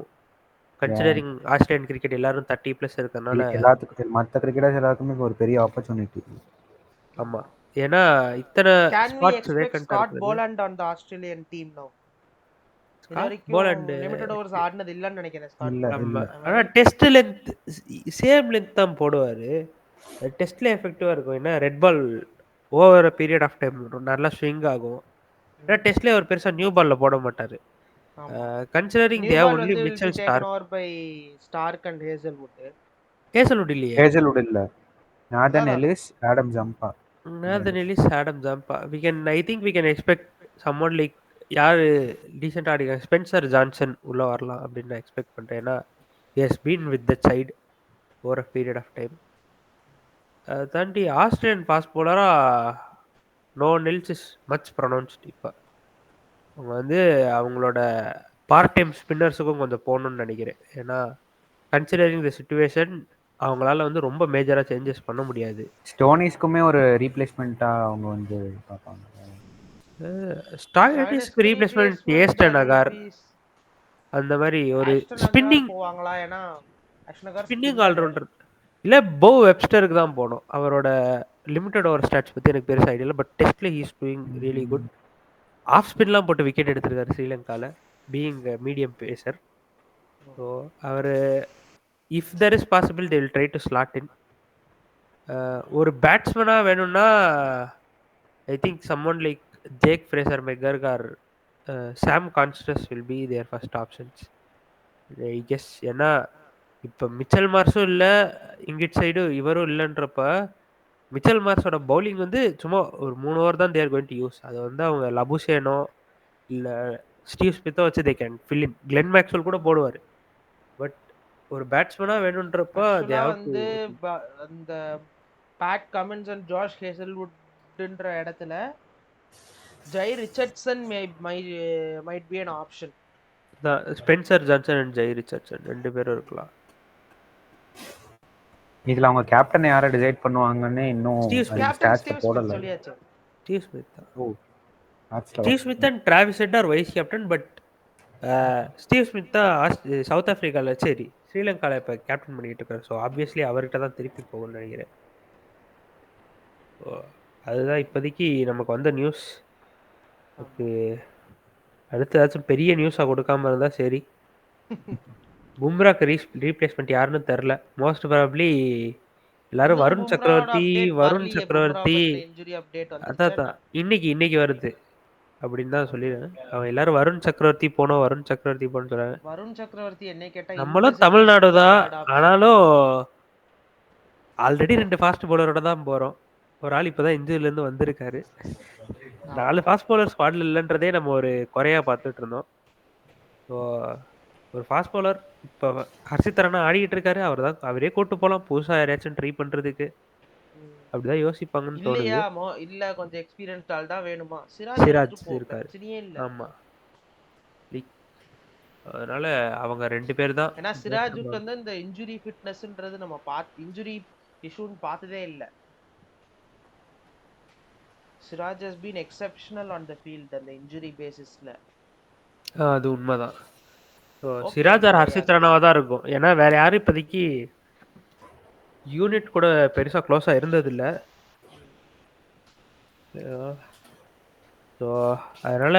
கன்சிடரிங் ஆஸ்திரேலியன் கிரிக்கெட் எல்லாரும் 30+ இருக்கறனால எல்லாத்துக்கும் மற்ற கிரிக்கெட்டர்ஸ் எல்லாருக்குமே ஒரு பெரிய ஆப்பர்ச்சுனிட்டி. ஆமா, ஏன்னா இத்தனை Can we spots expect vacant Scott இருக்கு. Boland on the Australian team now? Boland limited overs ஆடுனது இல்லன்னு நினைக்கிறேன் ஸ்காட். ஆமா, ஆனா டெஸ்ட் லென்த் சேம் லென்த் தான் போடுவாரு. டெஸ்ட்ல எஃபெக்டிவா இருக்கும். ஏன்னா red ball over period of time நல்லா ஸ்விங் ஆகும். ஏன்னா டெஸ்ட்ல ஒரு பெருசா நியூ பால்ல போட மாட்டாரு. Considering they have only Mitchell Starc. Over by Starc and Hazlewood. Hazlewood இல்லையே, ஹேசல்வுட் இல்ல, Nathan Ellis, Adam Zampa. Nathan Ellis, Adam Zampa. I think we can expect someone like யாரு டீசென்ட் ஆடிக்காங்க, ஸ்பென்சர் ஜான்சன் உள்ள வரலாம் அப்படின்னு நான் expect பண்றேன். ஏன்னா he has been with the side over a period of time. தாண்டி ஆஸ்திரேலியன் ஃபாஸ்ட் போலரா no one else is much pronounced இப்போ. அவங்க வந்து அவங்களோட பார்ட் டைம் ஸ்பின்னர்ஸுக்கும் கொஞ்சம் போகணும்னு நினைக்கிறேன். ஏன்னா கன்சிடரிங் த சிச்சுவேஷன் அவங்களால வந்து ரொம்ப மேஜரா சேஞ்சஸ் பண்ண முடியாது. ஸ்டோனிஸ்க்குமே ஒரு ரீப்ளேஸ்மெண்ட்டா அவங்க வந்து பார்ப்பாங்க. ஸ்டாய்னிஸ்க்கு ரீப்ளேஸ்மெண்ட் ஏஸ்டன் நகார் அந்த மாதிரி ஒரு ஸ்பின்னிங் போவாங்களா? ஏன்னா அஷ்னகர் ஸ்பின்னிங் ஆல்ரவுண்டர் இல்லை போ வெப்ஸ்டருக்கு தான் போகணும். அவரோட லிமிட்டட் ஓவர் ஸ்டாட்ஸ் பற்றி எனக்கு பெருசாக ஐடியா இல்லை. பட் டெஸ்ட்ல he's doing really good. Off ஸ்பின்லாம் போட்டு விக்கெட் எடுத்திருக்காரு ஸ்ரீலங்காவில் பீயிங் மீடியம் பேசர். ஸோ அவர் if there is possible they will try to slot in. ஒரு பேட்ஸ்மேனாக வேணும்னா I think someone like Jake Fraser McGurk or Sam Konstas will be their first options I guess. ஏன்னா இப்போ Mitchell மார்ஸும் இல்லை, ingot side இவரும் இல்லைன்றப்ப Mitchell மார்ஸோட bowling வந்து சும்மா ஒரு 3 ஓவர் தான் தேர் கோயிங் டு யூஸ். அதை வந்து அவங்க லபுசேனோ இல்லை ஸ்டீவ் ஸ்மித்தோ வச்சு they can fill in. Glenn Maxwell கூட போடுவார். பட் ஒரு பேட்ஸ்மேனாக வேணுன்றப்ப வந்து அந்த பேட் கமின்ஸ் அண்ட் ஜார்ஜ் ஹேசல்வுட்ன்ற இடத்துல Jhye Richardson might be an option. Spencer Johnson and Jhye Richardson 2 பேரும் இருக்கலாம். இதுல அவங்க கேப்டன் யாரை டிசைட் பண்ணுவாங்கன்னு இன்னும் போடல. Steve Smith. Steve Smith and Travis Head are vice captain. But Steve Smith தான் சவுத் ஆஃப்ரிக்காவில் சரி ஸ்ரீலங்காவில் இப்போ கேப்டன் பண்ணிக்கிட்டு இருக்காரு. ஸோ ஆப்வியஸ்லி அவர்கிட்ட தான் திருப்பி போகணும்னு நினைக்கிறேன். அதுதான் இப்போதைக்கு நமக்கு வந்த நியூஸ். அதுக்கு அடுத்து ஏதாச்சும் பெரிய நியூஸாக கொடுக்காம இருந்தால் சரி. பும்ராக்கு ரீப்ளேஸ்மெண்ட் யாருன்னு தெரில. மோஸ்ட் ப்ராபப்ளி எல்லாரும் வருண் சக்கரவர்த்தி அதான் இன்னைக்கு வருது அப்படின்னு தான் சொல்லிடுறேன். அவன் எல்லாரும் வருண் சக்கரவர்த்தி போனோம் சொல்றாங்க. வருண் சக்கரவர்த்தி என்ன கேட்டா நம்மளும் தமிழ்நாடு தான், ஆனாலும் ஆல்ரெடி 2 ஃபாஸ்ட் பவுலரோட தான் போறோம். ஒரு ஆள் இப்பதான் இந்தியில இருந்து வந்திருக்காரு. 4 ஃபாஸ்ட் பவுலர் ஸ்குவாட்ல இல்லைன்றதே நம்ம ஒரு குறையா பார்த்துட்டு இருந்தோம். ஸோ ஒரு ஃபாஸ்ட் பவுலர் இப்போ ஹர்ஷித் ராணா ஆடிக்கிட்டு இருக்காரு. அவரே கூட்டு போகலாம் புதுசா யாராச்சும் ட்ரை பண்றதுக்கு. அப்படிதான் யோசிப்பாங்கன்னு தோணுது. இல்ல கொஞ்சம் எக்ஸ்பீரியன்ஸ்ட் ஆள் தான் வேணுமா? சிராஜ் இருக்காரு. ஆமா, அதனால அவங்க 2 பேர் தான். ஏன்னா சிராஜுக்கு வந்து இந்த இன்ஜுரி ஃபிட்னஸ்ன்றது நம்ம இன்ஜுரி இஷ்யூன்னு பார்த்ததே இல்ல. Siraj has been exceptional on the field அந்த இன்ஜுரி பேசிஸ்ல. அது உண்மைதான். ஸோ சிராஜ் ஆர் ஹர்ஷித் ராணாவா தான் இருக்கும். ஏன்னா வேற யாரும் இப்போதைக்கு யூனிட் கூட பெருசா க்ளோஸா இருந்ததில்ல. ஸோ அதனால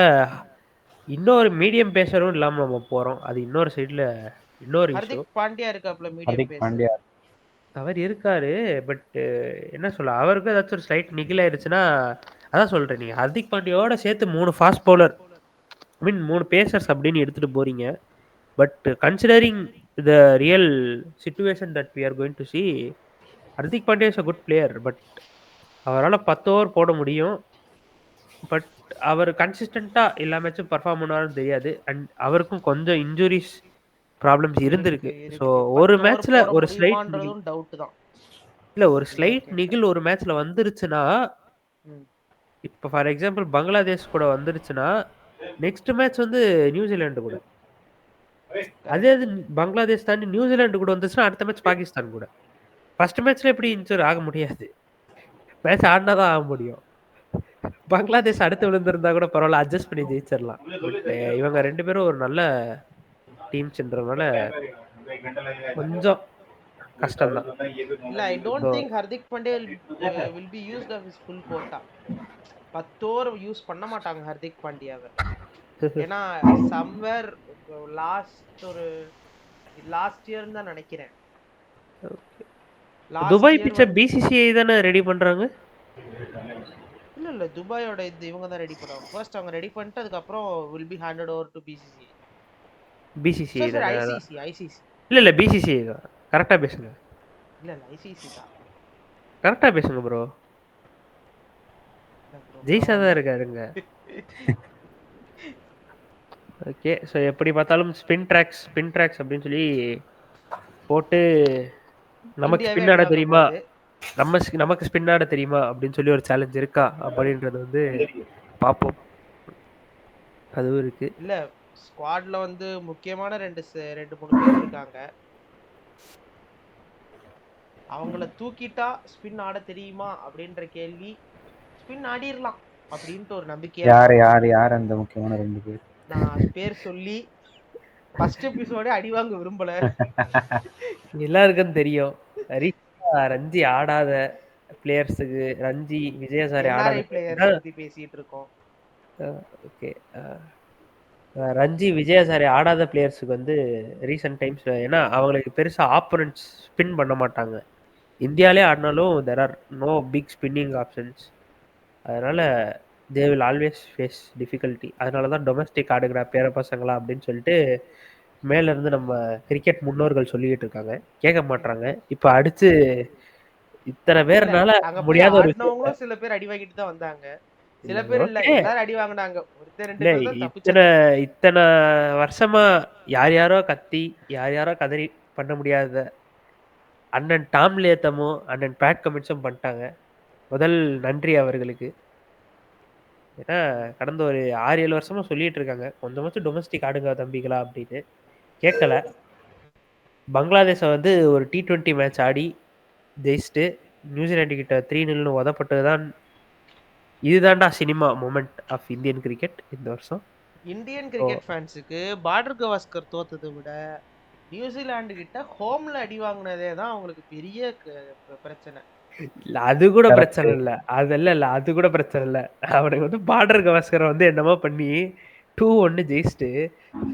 இன்னொரு மீடியம் பேசரும் இல்லாம நம்ம போறோம். அது இன்னொரு சைடுல இன்னொரு ஹர்திக் பாண்டியா இருக்காப்ல மீடியம் பேசர். அவர் இருக்காரு. பட் என்ன சொல்ல, அவருக்கு ஏதாச்சும் ஒரு ஸ்லைட் நிகில் ஆயிடுச்சுன்னா அதான் சொல்றேன். நீங்க ஹர்திக் பாண்டியோட சேர்த்து 3 fast bowler I mean 3 pacers அப்படின்னு எடுத்துட்டு போறீங்க. But considering the real situation that we are going to see, Hardik Pandya is a good player. But அவரால் 10 ஓவர் போட முடியும். பட் அவர் கன்சிஸ்டண்டா எல்லா மேட்சும் பர்ஃபார்ம் பண்ணுவாருன்னு தெரியாது. அண்ட் அவருக்கும் கொஞ்சம் இன்ஜுரிஸ் ப்ராப்ளம்ஸ் இருந்திருக்கு. ஸோ ஒரு மேட்ச்ல ஒரு ஸ்லைட் டவுட் தான் இல்ல, ஒரு ஸ்லைட் நிகில் ஒரு மேட்ச்ல வந்துருச்சுன்னா, இப்போ ஃபார் எக்ஸாம்பிள் பங்களாதேஷ் கூட வந்துருச்சுன்னா நெக்ஸ்ட் மேட்ச் வந்து நியூசிலாந்து கூட, அதே பங்களாதேஷ் தாண்டி நியூசிலாந்து கூட வந்துச்சுன்னா அடுத்த மேட்ச் பாகிஸ்தான் கூட. ஃபர்ஸ்ட் மேட்ச்ல எப்படி இன்ஜூர் ஆக முடியாது, மேட்ச் ஆடினா தான் ஆக முடியும். பங்களாதேஷ் அடுத்து விழுந்திருந்தா கூட பரவாயில்ல, அட்ஜஸ்ட் பண்ணி ஜெயிச்சிடலாம். இவங்க 2 பேரும் ஒரு நல்ல டீம்ஸ்ன்றதுனால கொஞ்சம் கஷ்டம் தான். இல்ல I don't think Hardik Pandya will be used of his full quota. 10 over use பண்ண மாட்டாங்க ஹர்திக் பாண்டியாவை. ஏன்னா சம்வேர் லாஸ்ட் இயர் தான் நினைக்கிறேன். துபாய் பிச்சை பிசிசிஐ தானே ரெடி பண்றாங்க. இல்ல துபாயோட இவங்க தான் ரெடி பண்ணுவாங்க. ஃபர்ஸ்ட் அவங்க ரெடி பண்ணிட்டு அதுக்கு அப்புறம் will be handed over to BCCI. ICC இல்ல BCCI தான். கரெக்ட்டா பேசுங்க. இல்ல ICC தான். கரெக்ட்டா பேசுங்க ப்ரோ. ஜெய்சா தான் இருக்காருங்க. ஓகே, ஸோ எப்படி பார்த்தாலும் ஸ்பின் ட்ராக்ஸ் அப்படின்னு சொல்லி போட்டு நமக்கு ஸ்பின் ஆட தெரியுமா, நமக்கு ஸ்பின் ஆட தெரியுமா அப்படின்னு சொல்லி ஒரு சேலஞ்ச் இருக்கா அப்படின்றது வந்து பார்ப்போம். அதுவும் இருக்கு. இல்ல ஸ்குவாட்ல வந்து முக்கியமான 2 3 பேர் இருக்காங்க. அவங்கள தூக்கிட்டா ஸ்பின் ஆட தெரியுமா அப்படின்ற கேள்வி, ஸ்பின் ஆடிரலாம் அப்படின்ட்டு ஒரு நம்பிக்கையா யார் இருக்கு. யார் யார் அந்த முக்கியமான 2 பேர்? நான் பேர் சொல்லி ஃபர்ஸ்ட் எபிசோடே அடி வாங்க விரும்பல. எல்லாருக்கும் தெரியும். ரீசெண்டா ரஞ்சி ஆடாத பிளேயர்ஸுக்கு ரஞ்சி, விஜயசாரி ஆடாத என்ஆர்ஐ பிளேயர்ஸ் தான். பத்தி பேசிட்டு இருக்கோம். ஓகே. ரஞ்சி, விஜயசாரி ஆடாத பிளேயர்ஸுக்கு வந்து ரீசெண்ட் டைம்ஸ் ஏன்னா அவங்களுக்கு பெருசா ஆப்போனன்ட்ஸ் ஸ்பின் பண்ண மாட்டாங்க. இந்தியாவிலே ஆடினாலும் there are no big spinning options. அதனால they will always face difficulty. அதனால தான் டொமஸ்டிக் ஆடுகிற பேர பசங்களா அப்படின்னு சொல்லிட்டு மேல இருந்து நம்ம கிரிக்கெட் முன்னோர்கள் சொல்லிக்கிட்டு இருக்காங்க. கேட்க மாட்றாங்க. இப்ப அடிச்சு இத்தனை இல்ல பேர்னால அங்க போய் முடியாத ஒரு விஷயம். ஆடினவங்களும் சில பேர் அடி வாங்கிட்டு தான் வந்தாங்க. சில பேர் இல்ல, ஓகே. எல்லாரும் அடி வாங்கினாங்க. ஒருத்தர் 2 இல்ல பேர் தான் இத்தனை தப்பிச்சது. இத்தனை வருஷமா யார் யாரோ கத்தி யார் யாரோ கதறி பண்ண முடியாத அண்ணன் டாம் லேத்தமும் அண்ணன் பேட் கமின்ஸும் பண்ணிட்டாங்க. முதல் நன்றி அவர்களுக்கு. ஏன்னா கடந்த ஒரு 6 7 வருஷமா சொல்லிட்டு இருக்காங்க கொஞ்சமாச்சும் டொமஸ்டிக் ஆடுங்க தம்பிகளா அப்படின்னு. கேட்கல. பங்களாதேஷை வந்து ஒரு T20 மேட்ச் ஆடி ஜெயிச்சுட்டு நியூசிலாந்து கிட்ட 3-0 உதப்பட்டது தான். இதுதான்டா cinema moment of Indian cricket இந்த வருஷம். இந்தியன் ஓ கிரிக்கெட் ஃபேன்ஸுக்கு பார்டர் கவாஸ்கர் தோத்ததை விட நியூசிலாந்து கிட்ட ஹோம்ல அடி வாங்கினதே தான் அவங்களுக்கு பெரிய பிரச்சனை. இல்ல அது கூட கரெக்ட். பிரச்சனை இல்ல. அதெல்லாம் இல்ல. அது கூட பிரச்சனை இல்ல. அவனுக்கு வந்து பார்டர் கவாஸ்கரை வந்து என்னமோ பண்ணி 2-1 ஜெயிச்சுட்டு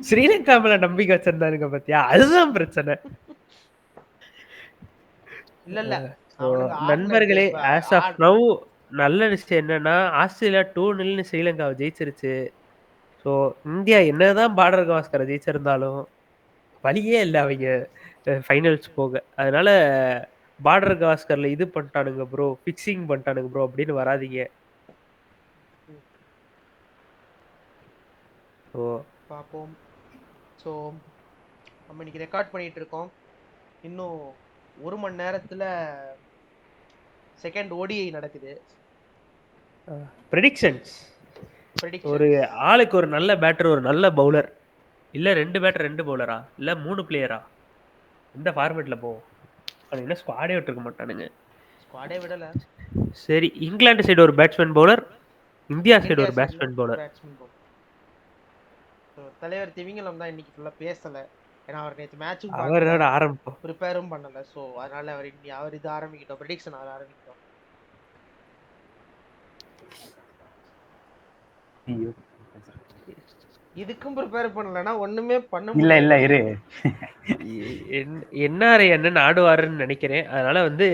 ஸ்ரீலங்கா மேல நம்பிக்கை வச்சிருந்தானுங்க பாத்தியா, அதுதான் பிரச்சனை. இல்ல இல்ல ஸோ அவனுங்க ஆடினது நண்பர்களே, ஆஸ் ஆஃப் நவ் நல்ல விஷயம் என்னன்னா ஆஸ்திரேலியா 2-0 ஸ்ரீலங்காவை ஜெயிச்சிருச்சு. ஸோ இந்தியா என்னதான் பார்டர் கவாஸ்கரை ஜெயிச்சிருந்தாலும் வழியே இல்லை அவங்க ஃபைனல்ஸ் போக. அதனால பார்டர் கவாஸ்கர்ல இது பண்ணிட்டானுங்க ப்ரோ, ஃபிக்ஸிங் பண்ணிட்டானுங்க ப்ரோ அப்படின்னு வராதீங்க. ஸோ பார்ப்போம். ஸோ நம்ம இன்னைக்கு ரெக்கார்ட் பண்ணிட்டு இருக்கோம். இன்னும் 1 மணி நேரத்துல செகண்ட் ODI நடக்குது. ப்ரெடிக்ஷன்ஸ். ஒரு ஆளுக்கு ஒரு நல்ல பேட்டர் ஒரு நல்ல பவுலர், இல்ல 2 பேட்டர் 2 பவுலரா, இல்ல 3 பிளேயரா, இந்த ஃபார்மேட்ல போவோம். என்ன ஸ்குவாடே விட்டுருக்க மாட்டானுங்க. ஸ்குவாடே விடல. சரி, இங்கிலாந்து சைடு ஒரு பேட்ஸ்மேன் பவுலர், இந்தியா சைடு ஒரு பேட்ஸ்மேன் பவுலர். தலைவர் திமிங்கலம் தான் இன்னைக்கு ஃபுல்லா பேசல. ஏன்னா அவர் நேற்று மேட்சும் அவரோட ஆரம்பிப்போம், ப்ரிப்பேரும் பண்ணல. ஸோ அதனால அவர் இது ஆரம்பிக்கிட்டோம், ப்ரெடிக்ஷன் அவர் ஆரம்பிக்கிட்டோம். இதுக்கும் ப்ரிப்பேர் பண்ணலன்னா ஒண்ணுமே பண்ண முடியல. இல்ல இரு. என்ஆர்ஐ அண்ணன் ஆடுவாருன்னு நினைக்கிறேன். அதனால வந்து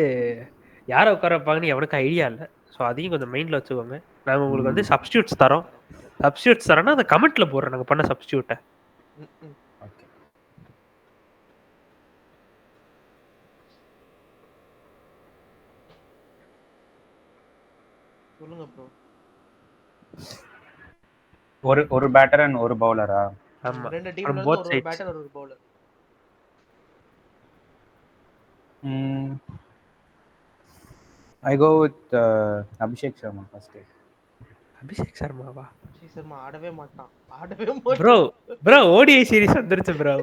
யாரை உட்கார வைப்பாங்கன்னு எவனுக்கு ஐடியா இல்லை. ஸோ அதையும் கொஞ்சம் மைண்ட்ல வச்சுக்கோங்க. நாங்கள் உங்களுக்கு வந்து சப்ஸ்டியூட்ஸ் தரோம். சப்ஸ்டியூட்ஸ் தரோன்னா அந்த கமெண்ட்ல போடுறோம் நாங்கள் பண்ண சப்ஸ்டியூட்டை. சொல்லுங்க ப்ரோ. ஒரு பேட்டர் அண்ட் ஒரு பவுலரா? ஆமா, 2 டீம்ல இருந்து ஒரு பேட்டர் ஒரு bowler. I go with Abhishek Sharma first. Abhishek சர்மாவா? அபிஷேக் சர்மா ஆடவே மாட்டான். ப்ரோ ஓடிஐ சீரிஸ் வந்துருச்சு ப்ரோ.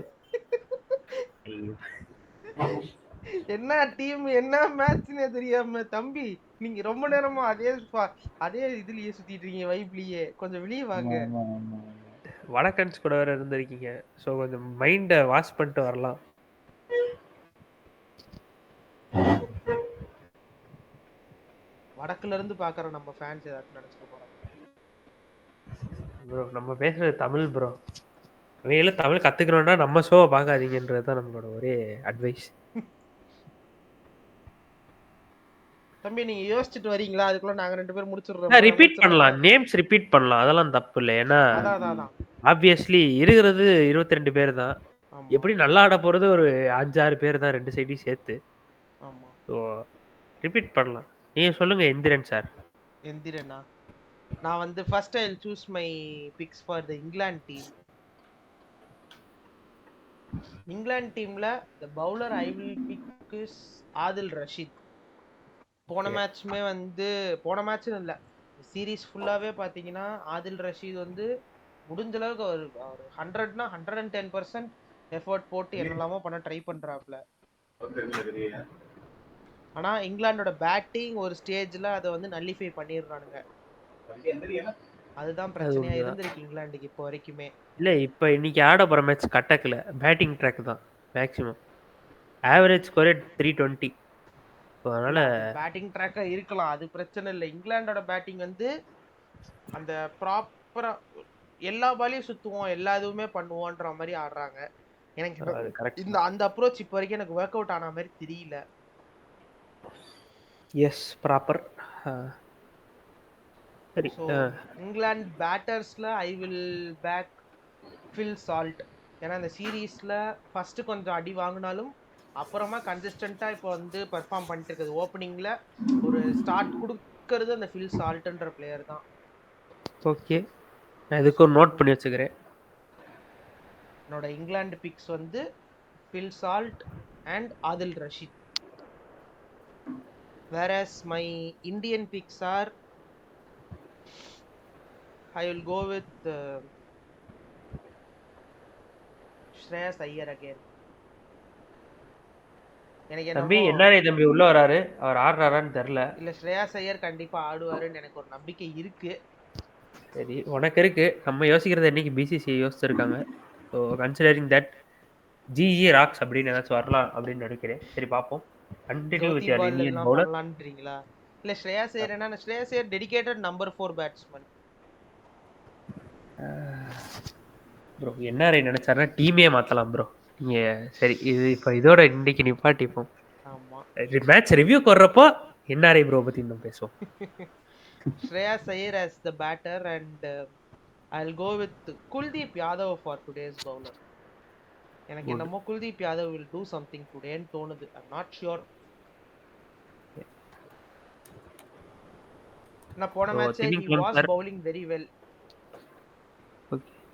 என்ன டீம் என்ன மேட்ச்னே தெரியாம தம்பி நீங்க ரொம்ப நேரமா அதே இதுலயே சுத்திட்டு இருக்கீங்க, வைப்லயே. கொஞ்சம் வெளியே வாங்க. வடக்கன்ஸ் கூட வேற இருந்திருக்கீங்க. ஸோ கொஞ்சம் மைண்டை வாஷ் பண்ணிட்டு வரலாம். வடக்குல இருந்து பாக்குற நம்ம ஃபேன்ஸ் ஏதாச்சும் நினைச்சுக்க போறாங்க. ப்ரோ நம்ம பேசுறது தமிழ் ப்ரோ. அவையில தமிழ் கத்துக்கணும்னா நம்ம ஷோவை பார்க்காதீங்கன்றது தான் நம்மளோட ஒரே அட்வைஸ். தம்பி நீங்க யோசிச்சுட்டு வரீங்களா? அதுக்குள்ள நாங்க 2 பேரும் முடிச்சிடுறோம். ரிப்பீட் பண்ணலாம், நேம்ஸ் ரிப்பீட் பண்ணலாம், அதெல்லாம் தப்பு இல்லை. ஏன்னா ஆப்வியஸ்லி இருக்கிறது 22 பேர் தான். எப்படி நல்லா ஆட போறது ஒரு 5-6 பேர் தான், 2 சைடையும் சேர்த்து. ஸோ ரிப்பீட் பண்ணலாம். நீங்க சொல்லுங்க எந்திரன் சார். எந்திரனா? நான் வந்து first I will choose my picks for the England team. England டீம்ல the bowler I will pick is Adil Rashid. போன மேட்ச்னு இல்ல, சீரீஸ் ஃபுல்லாவே பாத்தீங்கன்னா ஆதில் ரஷீத் வந்து முடிஞ்ச அளவுக்கு ஒரு 100னா 110% எஃபோர்ட் போட்டு என்னெல்லாமோ பண்ண ட்ரை பண்றாப்ல. ஆனா இங்கிலாந்தோட பேட்டிங் ஒரு ஸ்டேஜ்ல அதை வந்து நல்லிஃபை பண்ணிடுறானுங்க. அதுதான் அது பிரச்சனையா உண்மைதான். இருந்திருக்கு இங்கிலாந்துக்கு இப்போ வரைக்குமே. இல்ல இப்ப இன்னைக்கு ஆட போற மேட்ச் கட்டக்கல பேட்டிங் ட்ராக் தான் மேக்ஸிமம். ஆவரேஜ் ஸ்கோரே 320. அதனால பேட்டிங் ட்ராக்கா இருக்கலாம், அது பிரச்சனை இல்லை. இங்கிலாந்தோட பேட்டிங் வந்து அந்த ப்ராப்பரா எல்லா பாலையும் சுத்துவோம், எல்லா இதுவுமே பண்ணுவோன்ற மாதிரி ஆடுறாங்க. எனக்கு அது கரெக்ட். இந்த அந்த அப்ரோச் இப்போ வரைக்கும் எனக்கு ஒர்க் அவுட் ஆன மாதிரி தெரியல. Yes proper. சரி. ஸோ இங்கிலாந்து பேட்டர்ஸ்ல I will back Phil Salt. ஏன்னா இந்த சீரீஸ்ல ஃபர்ஸ்ட் கொஞ்சம் அடி வாங்கினாலும் அப்புறமா கன்சிஸ்டண்டா இப்போ வந்து பெர்ஃபார்ம் பண்ணிட்டு இருக்குது. ஓப்பனிங்ல ஒரு ஸ்டார்ட் கொடுக்கறது அந்த ஃபில் சால்ட்ன்ற பிளேயர் தான். ஓகே, நான் இதுக்கு ஒரு நோட் பண்ணி வச்சுக்கிறேன். என்னோட இங்கிலாந்து பிக்ஸ் வந்து Phil Salt and Adil Rashid. whereas my Indian picks are I will go with Shreyas Iyer again. எனக்கு தம்பி என்னமோ என்ஆர்ஐ தம்பி உள்ள வராரு, அவர் ஆடுறாரான்னு தெரியல. இல்ல ஸ்ரேயாஸ் ஐயர் கண்டிப்பா ஆடுவாருன்னு எனக்கு ஒரு நம்பிக்கை இருக்கு. சரி, உனக்கு இருக்கு, நம்ம யோசிக்கிறது என்னைக்கு பிசிசி யோசிச்சிருக்காங்க. So considering that GG rocks அப்படின்னு ஏதாச்சும் வரலாம் அப்படின்னு நினைக்கிறேன். சரி பார்ப்போம். Continue Jyothi with your ball Indian எல்லாம் பவுலர். பண்ணலான்றீங்களா? இல்ல ஸ்ரேயாஸ் ஐயர் என்ன, Shreyas Iyer dedicated number 4 batsman. Bro NRI நினைச்சாருன்னா டீமே மாத்தலாம் ப்ரோ. நீங்க சரி இது இப்போ இதோட இன்னைக்கு நிப்பாட்டிப்போம். ஆமா, மேட்ச் ரிவ்யூக்கு வர்றப்போ என்ஆர்ஐ ப்ரோ பத்தி இன்னும் பேசுவோம். Shreyas Iyer as the batter and I'll go with Kuldeep Yadav for today's bowler. எனக்கு என்னமோ Kuldeep Yadav will do something today ன்னு தோணுது. I'm not sure. நான் போன மேட்ச் he திமிங்கலம் was sir, bowling very well.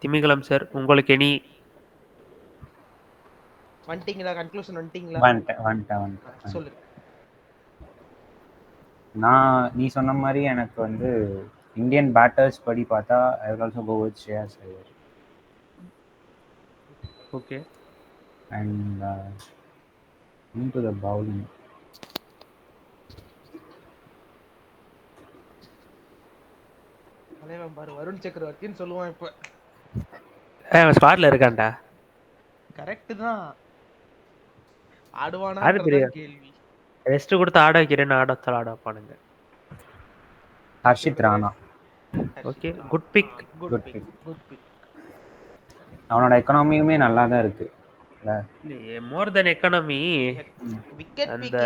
திமிங்கலம் சார் உங்களுக்கு எனி வந்துட்டீங்களா? கன்க்ளூஷன் வந்துட்டீங்களா? வந்துட்டேன். சொல்லுங்க. நீ சொன்ன மாதிரி எனக்கு வந்து இந்தியன் பேட்டர்ஸ் படி பார்த்தா I will also go with Shreyas Iyer. Okay. And into the bowling. தலைவன் பாரு வருண் சக்கரவர்த்தின்னு சொல்லுவான் இப்ப. ஸ்பாட்ல இருக்கான்டா. கரெக்ட் தான். ஆடு ஆடுவானான்றதான் கேள்வி. ரெஸ்ட் கொடுத்து ஆட வைக்கிறேன்னு ஆட வச்சாலும் ஆட வைப்பானுங்க. Harshit Rana. Okay, good pick. Good pick. அவனோட எக்கனாமியுமே நல்லா தான் இருக்கு. More then economy. விக்கெட் அந்த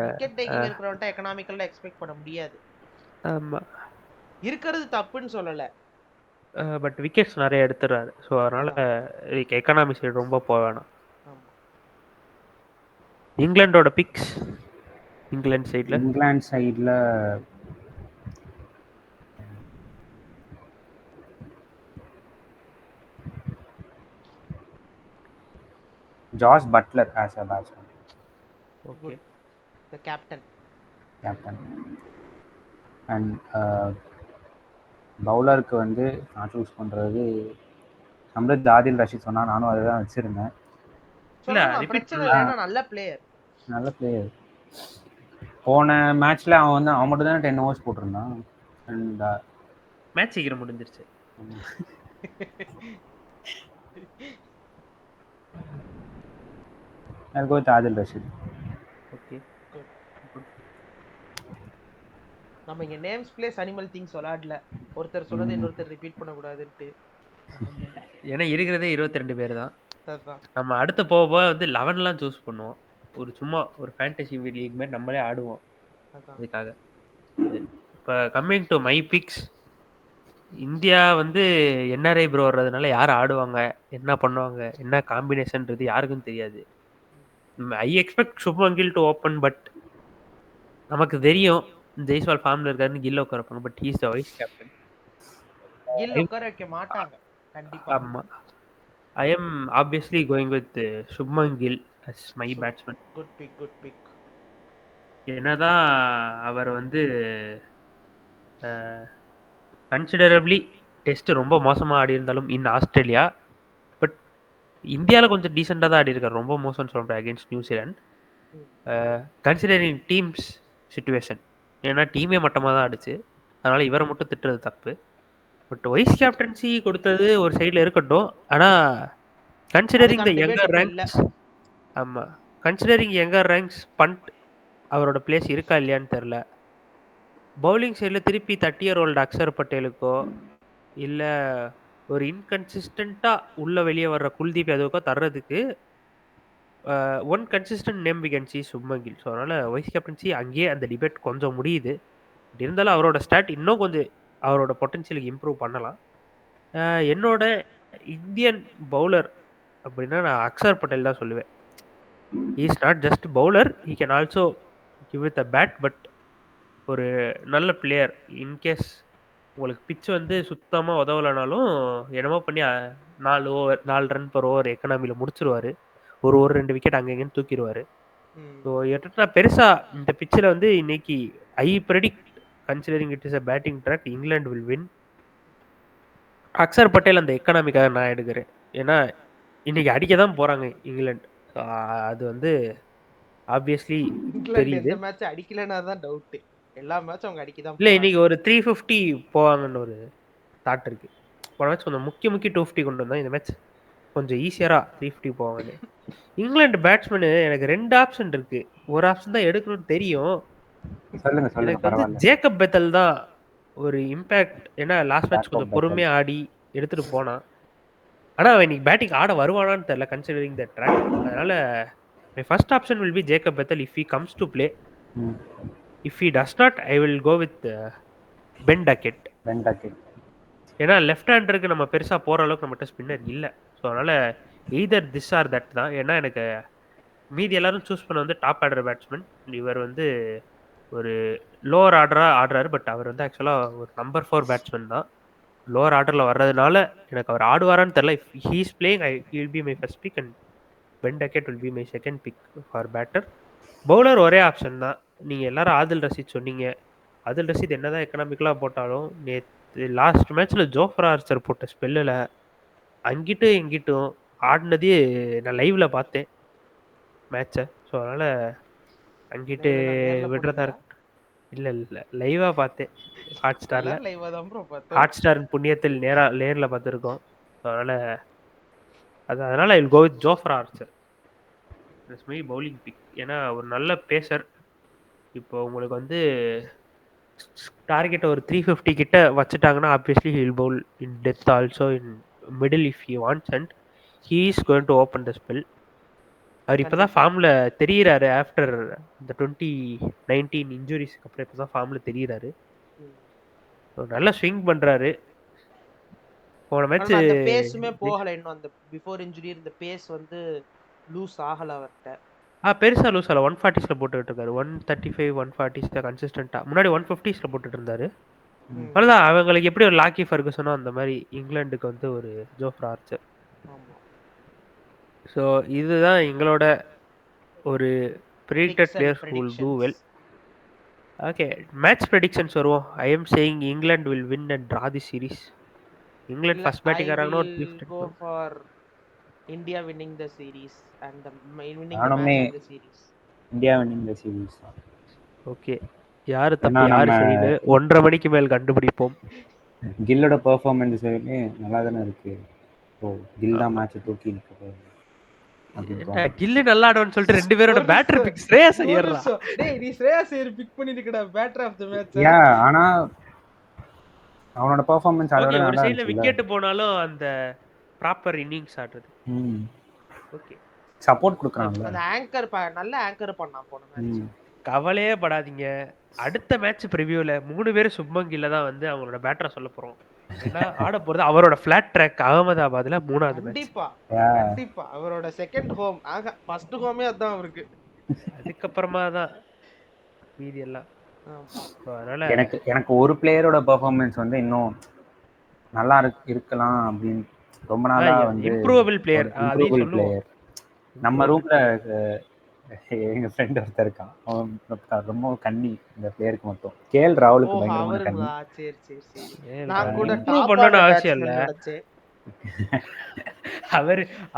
விக்கெட் டேக்கிங் இருக்கிறவன்ட்ட எக்கனாமிக்கல்ல எக்ஸ்பெக்ட் பண்ண முடியாது. ஆமா, இருக்கிறது தப்புன்னு சொல்லல, பட் விக்கெட்ஸ் நிறைய எடுத்துறாரு. ஸோ அதனால எக்கனாமி சைடு ரொம்ப போக வேணாம். இங்கிலாண்டோட பிக்ஸ், இங்கிலாந்து சைடில் Jos Buttler as a batsman. Okay, the captain. And பவுலருக்கு வந்து நான் சூஸ் பண்ணுறது சம்ரத் ஆதில் ரஷீத் சொன்னால் நானும் அதை தான் வச்சுருந்தேன். நல்ல பிளேயர். போன மேட்ச்சில் அவன் மட்டும் தான் 10 overs போட்டிருந்தான். அண்ட் மேட்ச் சீக்கிரம் முடிஞ்சிருச்சு. I'll go with Adil Rashid. Okay, நம்ம இங்க நேம்ஸ் பிளேஸ் அனிமல் திங்ஸ் விளையாடல. ஒருத்தர் சொன்னது இன்னொருத்தர் ரிப்பீட் பண்ண கூடாதுன்ட்டு. ஏன்னா இருக்கிறதே 22 பேர் தான். நம்ம அடுத்து போக வந்து 11லாம் சூஸ் பண்ணுவோம். ஒரு சும்மா ஒரு ஃபேண்டசி லீக் மாதிரி நம்மளே ஆடுவோம் அதுக்காக. இப்போ coming to my picks, India வந்து என்ஆர்ஐ ப்ரோ வர்றதுனால யார் ஆடுவாங்க, என்ன பண்ணுவாங்க, என்ன காம்பினேஷன்றது யாருக்கும் தெரியாது. I expect Shubman Gill to open, but நமக்கு தெரியும் ஜெய்ஸ்வால் ஃபார்ம்ல இருக்காருன்னு கில் உட்கார வைப்பாங்க. But he is the vice captain. Gill உட்கார வைக்க மாட்டாங்க கண்டிப்பா. ஆமா, I am obviously going with Shubman Gill as my batsman. Good pick. என்னதான் அவர் வந்து கன்சிடரபிளி டெஸ்ட் ரொம்ப மோசமா ஆடி இருந்தாலும் இன் ஆஸ்திரேலியா. பட் இந்தியாவில் கொஞ்சம் டீசெண்டாக தான் ஆடி இருக்காரு. ரொம்ப மோசம்னு சொல்ல முடியாது against New Zealand. Considering teams situation, ஏன்னா டீமே மட்டமாக தான் ஆடிச்சு. அதனால இவரை மட்டும் திட்டுறது தப்பு. பட் வைஸ் கேப்டன்சி கொடுத்தது ஒரு சைடில் இருக்கட்டும். ஆனால் கன்சிடரிங் த அதுக்கான debate யங்கர் இப்ப இல்ல. ரேங்க்ஸ், ஆமாம், கன்சிடரிங் யங்கர் ரேங்க்ஸ் பண்ட் அவரோட பிளேஸ் இருக்கா இல்லையான்னு தெரில. பவுலிங் சைடில் திருப்பி 30-year-old அக்ஷர் பட்டேலுக்கோ இல்லை ஒரு இன்கன்சிஸ்டண்ட்டாக உள்ள வெளியே வர்ற குல்தீப் யாதவுக்கோ தர்றதுக்கு one consistent name we can see Shubman Gill. So அதனால் வைஸ் கேப்டன்சி அங்கேயே அந்த டிபேட் கொஞ்சம் முடியுது. பட் இருந்தாலும் அவரோட ஸ்டாட் இன்னும் கொஞ்சம் அவரோட பொட்டன்ஷியலுக்கு இம்ப்ரூவ் பண்ணலாம். என்னோட இந்தியன் பவுலர் அப்படின்னா நான் அக்ஷர் பட்டேல் தான் சொல்லுவேன். Is not just bowler, he can also give with a bat. But ஒரு நல்ல பிளேயர். இன்கேஸ் உங்களுக்கு பிச் வந்து சுத்தமாக உதவலைனாலும் என்னமோ பண்ணி 4 ரன் per ஓவர் எக்கனாமியில் முடிச்சிருவாரு. ஒரு 2 விக்கெட் அங்கங்கன்னு தூக்கிடுவார். ஸோ எட்டா பெருசாக இந்த பிச்சில் வந்து இன்னைக்கு I predict, considering it is a batting track, England will win. Axar Patel அந்த எக்கனாமிக்காக நான் எடுக்கிறேன். ஏன்னா இன்னைக்கு அடிக்க தான் போகிறாங்க இங்கிலாந்து. அது வந்து ஆப்வியஸ்லி இங்கிலாந்து தெரியுது. எந்த மேட்ச் அடிக்கலன்னா தான் டவுட். எல்லா மேட்சும் அவங்க அடிக்க தான் இல்லை, போறாங்க. இன்னைக்கு ஒரு 350 போவாங்கன்னு ஒரு தாட் இருக்கு. போன மேட்ச் கொஞ்சம் முக்கிய 250 கொண்டு வந்தோம். இந்த மேட்ச் கொஞ்சம் ஈஸியராக 350 போவாங்கன்னு. இங்கிலாந்து பேட்ஸ்மேனு எனக்கு 2 ஆப்ஷன் இருக்கு. ஒரு ஆப்ஷன் தான் எடுக்கணும்னு தெரியும். சொல்லுங்க சொல்லுங்க, எனக்கு வந்து பரவாயில்ல. ஜேக்கப் பெத்தல் தான் ஒரு இம்பேக்ட். ஏன்னா லாஸ்ட் மேட்ச் ஜேக்கப் கொஞ்சம் பெத்தல். பொறுமையா ஆடி எடுத்துட்டு போனான். ஆனா அவன் இன்னைக்கு பேட்டிங் ஆட வருவானான்னு தெரியல கன்சிடரிங் த ட்ராக். அதனால my first option will be Jacob Bethell if he comes to play. If he does not I will go with Ben Duckett. ஏன்னா லெஃப்ட் ஹேண்டருக்கு நம்ம பெருசா போற அளவுக்கு நம்மகிட்ட ஸ்பின்னர் இல்லை. ஸோ அதனால எய்தர் திஸ் ஆர் தட் தான். ஏன்னா எனக்கு மீதி எல்லாரும் சூஸ் பண்ண வந்து டாப் ஆர்டர் பேட்ஸ்மேன். இவர் வந்து ஒரு லோவர் ஆர்டராக ஆடுறாரு. பட் அவர் வந்து ஆக்சுவலாக ஒரு நம்பர் 4 பேட்ஸ்மேன் தான். லோவர் ஆர்டரில் வர்றதுனால எனக்கு அவர் ஆடுவாரான்னு தெரில. If he is playing he will be my first pick and Ben Duckett will be my second pick for batter. Bowler ஒரே ஆப்ஷன் தான். நீங்கள் எல்லாரும் ஆதில் ரஷீத் சொன்னீங்க. ஆதில் ரஷீத் என்ன தான் எக்கனாமிக்கலாக போட்டாலும் நேற்று லாஸ்ட் மேட்ச்சில் ஜோஃப்ரா ஆர்ச்சர் போட்ட ஸ்பெல்லில் அங்கிட்டும் இங்கிட்டும் ஆடினதே நான் லைவில் பார்த்தேன் மேட்சை. ஸோ அதனால் அங்கிட்டு விடுறதா இருக்கு. இல்லை லைவாக பார்த்தேன் ஹாட் ஸ்டாரில். லைவா தான் ப்ரோ பார்த்தேன். ஹாட் ஸ்டாரின் புண்ணியத்தில் நேரில் பார்த்துருக்கோம். அதனால் I will go with Jofra Archer it's my bowling pick. ஏன்னா ஒரு நல்ல பேசர். இப்போ உங்களுக்கு வந்து டார்கெட்டை ஒரு 350 கிட்ட வச்சுட்டாங்கன்னா obviously he'll bowl in death also in middle if he wants and he is going to open the spell. அவர் இப்போ தான் ஃபார்மில் தெரிகிறாரு. ஆஃப்டர் இந்த 2019 இன்ஜுரிஸ்க்கு அப்புறம் இப்போ தான் ஃபார்மில் தெரிகிறாரு. நல்லா ஸ்விங் பண்ணுறாரு. போன மேட்ச் அந்த பேஸுமே போகல இன்னும். அந்த பிஃபோர் இன்ஜுரி இந்த பேஸ் வந்து லூஸ் ஆகல அவர்கிட்ட. பெருசாக லூஸ் ஆகல. 140s போட்டுக்கிட்டு இருக்காரு. 135 140s தான் கன்சிஸ்டண்ட்டாக. முன்னாடி 150s போட்டுட்டு இருந்தாரு. அவ்வளோதான். அவங்களுக்கு எப்படி ஒரு லாக்கி ஃபர்குசனோ அந்த மாதிரி இங்கிலாந்துக்கு வந்து ஒரு ஜோஃப்ரா ஆர்ச்சர். ஸோ இதுதான் எங்களோட ஒரு predicted players who will do well. Okay, match predictions வருவோம். I am saying England will win and draw the series. England first batting ஆறாங்கன்னா ஒரு 350 go for India winning the series and the winning the நானுமே match and the series. India winning the series. Okay, யாரு தப்பு யாரு சரின்னு 1:30 மணிக்கு மேல் கண்டுபிடிப்போம். கில்லோட பெர்ஃபார்மன்ஸ் நல்லா தானே இருக்கு. ஸோ கில் தான் மேட்சை தூக்கி நிற்கிறது. கில்லு நல்லா ஆடுவான்னு சொல்லிட்டு 2 பேரோட பேட்டர் பிக் ஸ்ரேயஸ் ஐயர்ரா. டேய் நீ ஸ்ரேயஸ் ஐயர் பிக் பண்ணிருக்கடா batter of the match. Yeah, ஆனா அவனோட பெர்ஃபார்மன்ஸ் அதோட ஒரு நல்லா சைடுல இருந்துச்சு. விக்கெட் போனாலும் அந்த ப்ராப்பர் இன்னிங்ஸ் ஆடுறது. ஓகே, சப்போர்ட் கொடுக்கறாங்க. அந்த ஆங்கர் நல்ல ஆங்கர் பண்ணான் போன மேட்ச். கவலையே படாதீங்க. அடுத்த மேட்ச் ப்ரிவியூல 3 பேரும் சுப்மன் கில்ல தான் வந்து அவங்களோட பேட்டரை சொல்ல போறோம். ஏன்னா ஆட போறது அவரோட ஃபிளாட் ட்ராக் அகமதாபாத்ல 3வது மேட்ச். கண்டிப்பா அவரோட செகண்ட் ஹோம். ஃபர்ஸ்ட் ஹோமே அதான் அவருக்கு. அதுக்கப்புறமா தான் மீதி எல்லாம். அதனால எனக்கு ஒரு பிளேயரோட பெர்ஃபார்மன்ஸ் வந்து இன்னும் நல்லா இருக்கலாம் அப்படின்னு ரொம்ப நாளா வந்து இம்ப்ரூவபிள் பிளேயர் நம்ம ரூம்ல எங்க ஃப்ரெண்ட் ஒருத்தர் இருக்கான். அவன் ரொம்ப கன்னி இந்த பிளேயருக்கு மட்டும். கேஎல் ராகுலுக்கு பயங்கரமான கன்னி. அவருங்களா? சரி சரி சரி. ஏன் நான் கூட இம்ப்ரூவ் டாப் பண்ணணும்னு ஆர்டர் அவசியம் இல்ல. பேட்ஸ்மேன் நினைச்சேன்.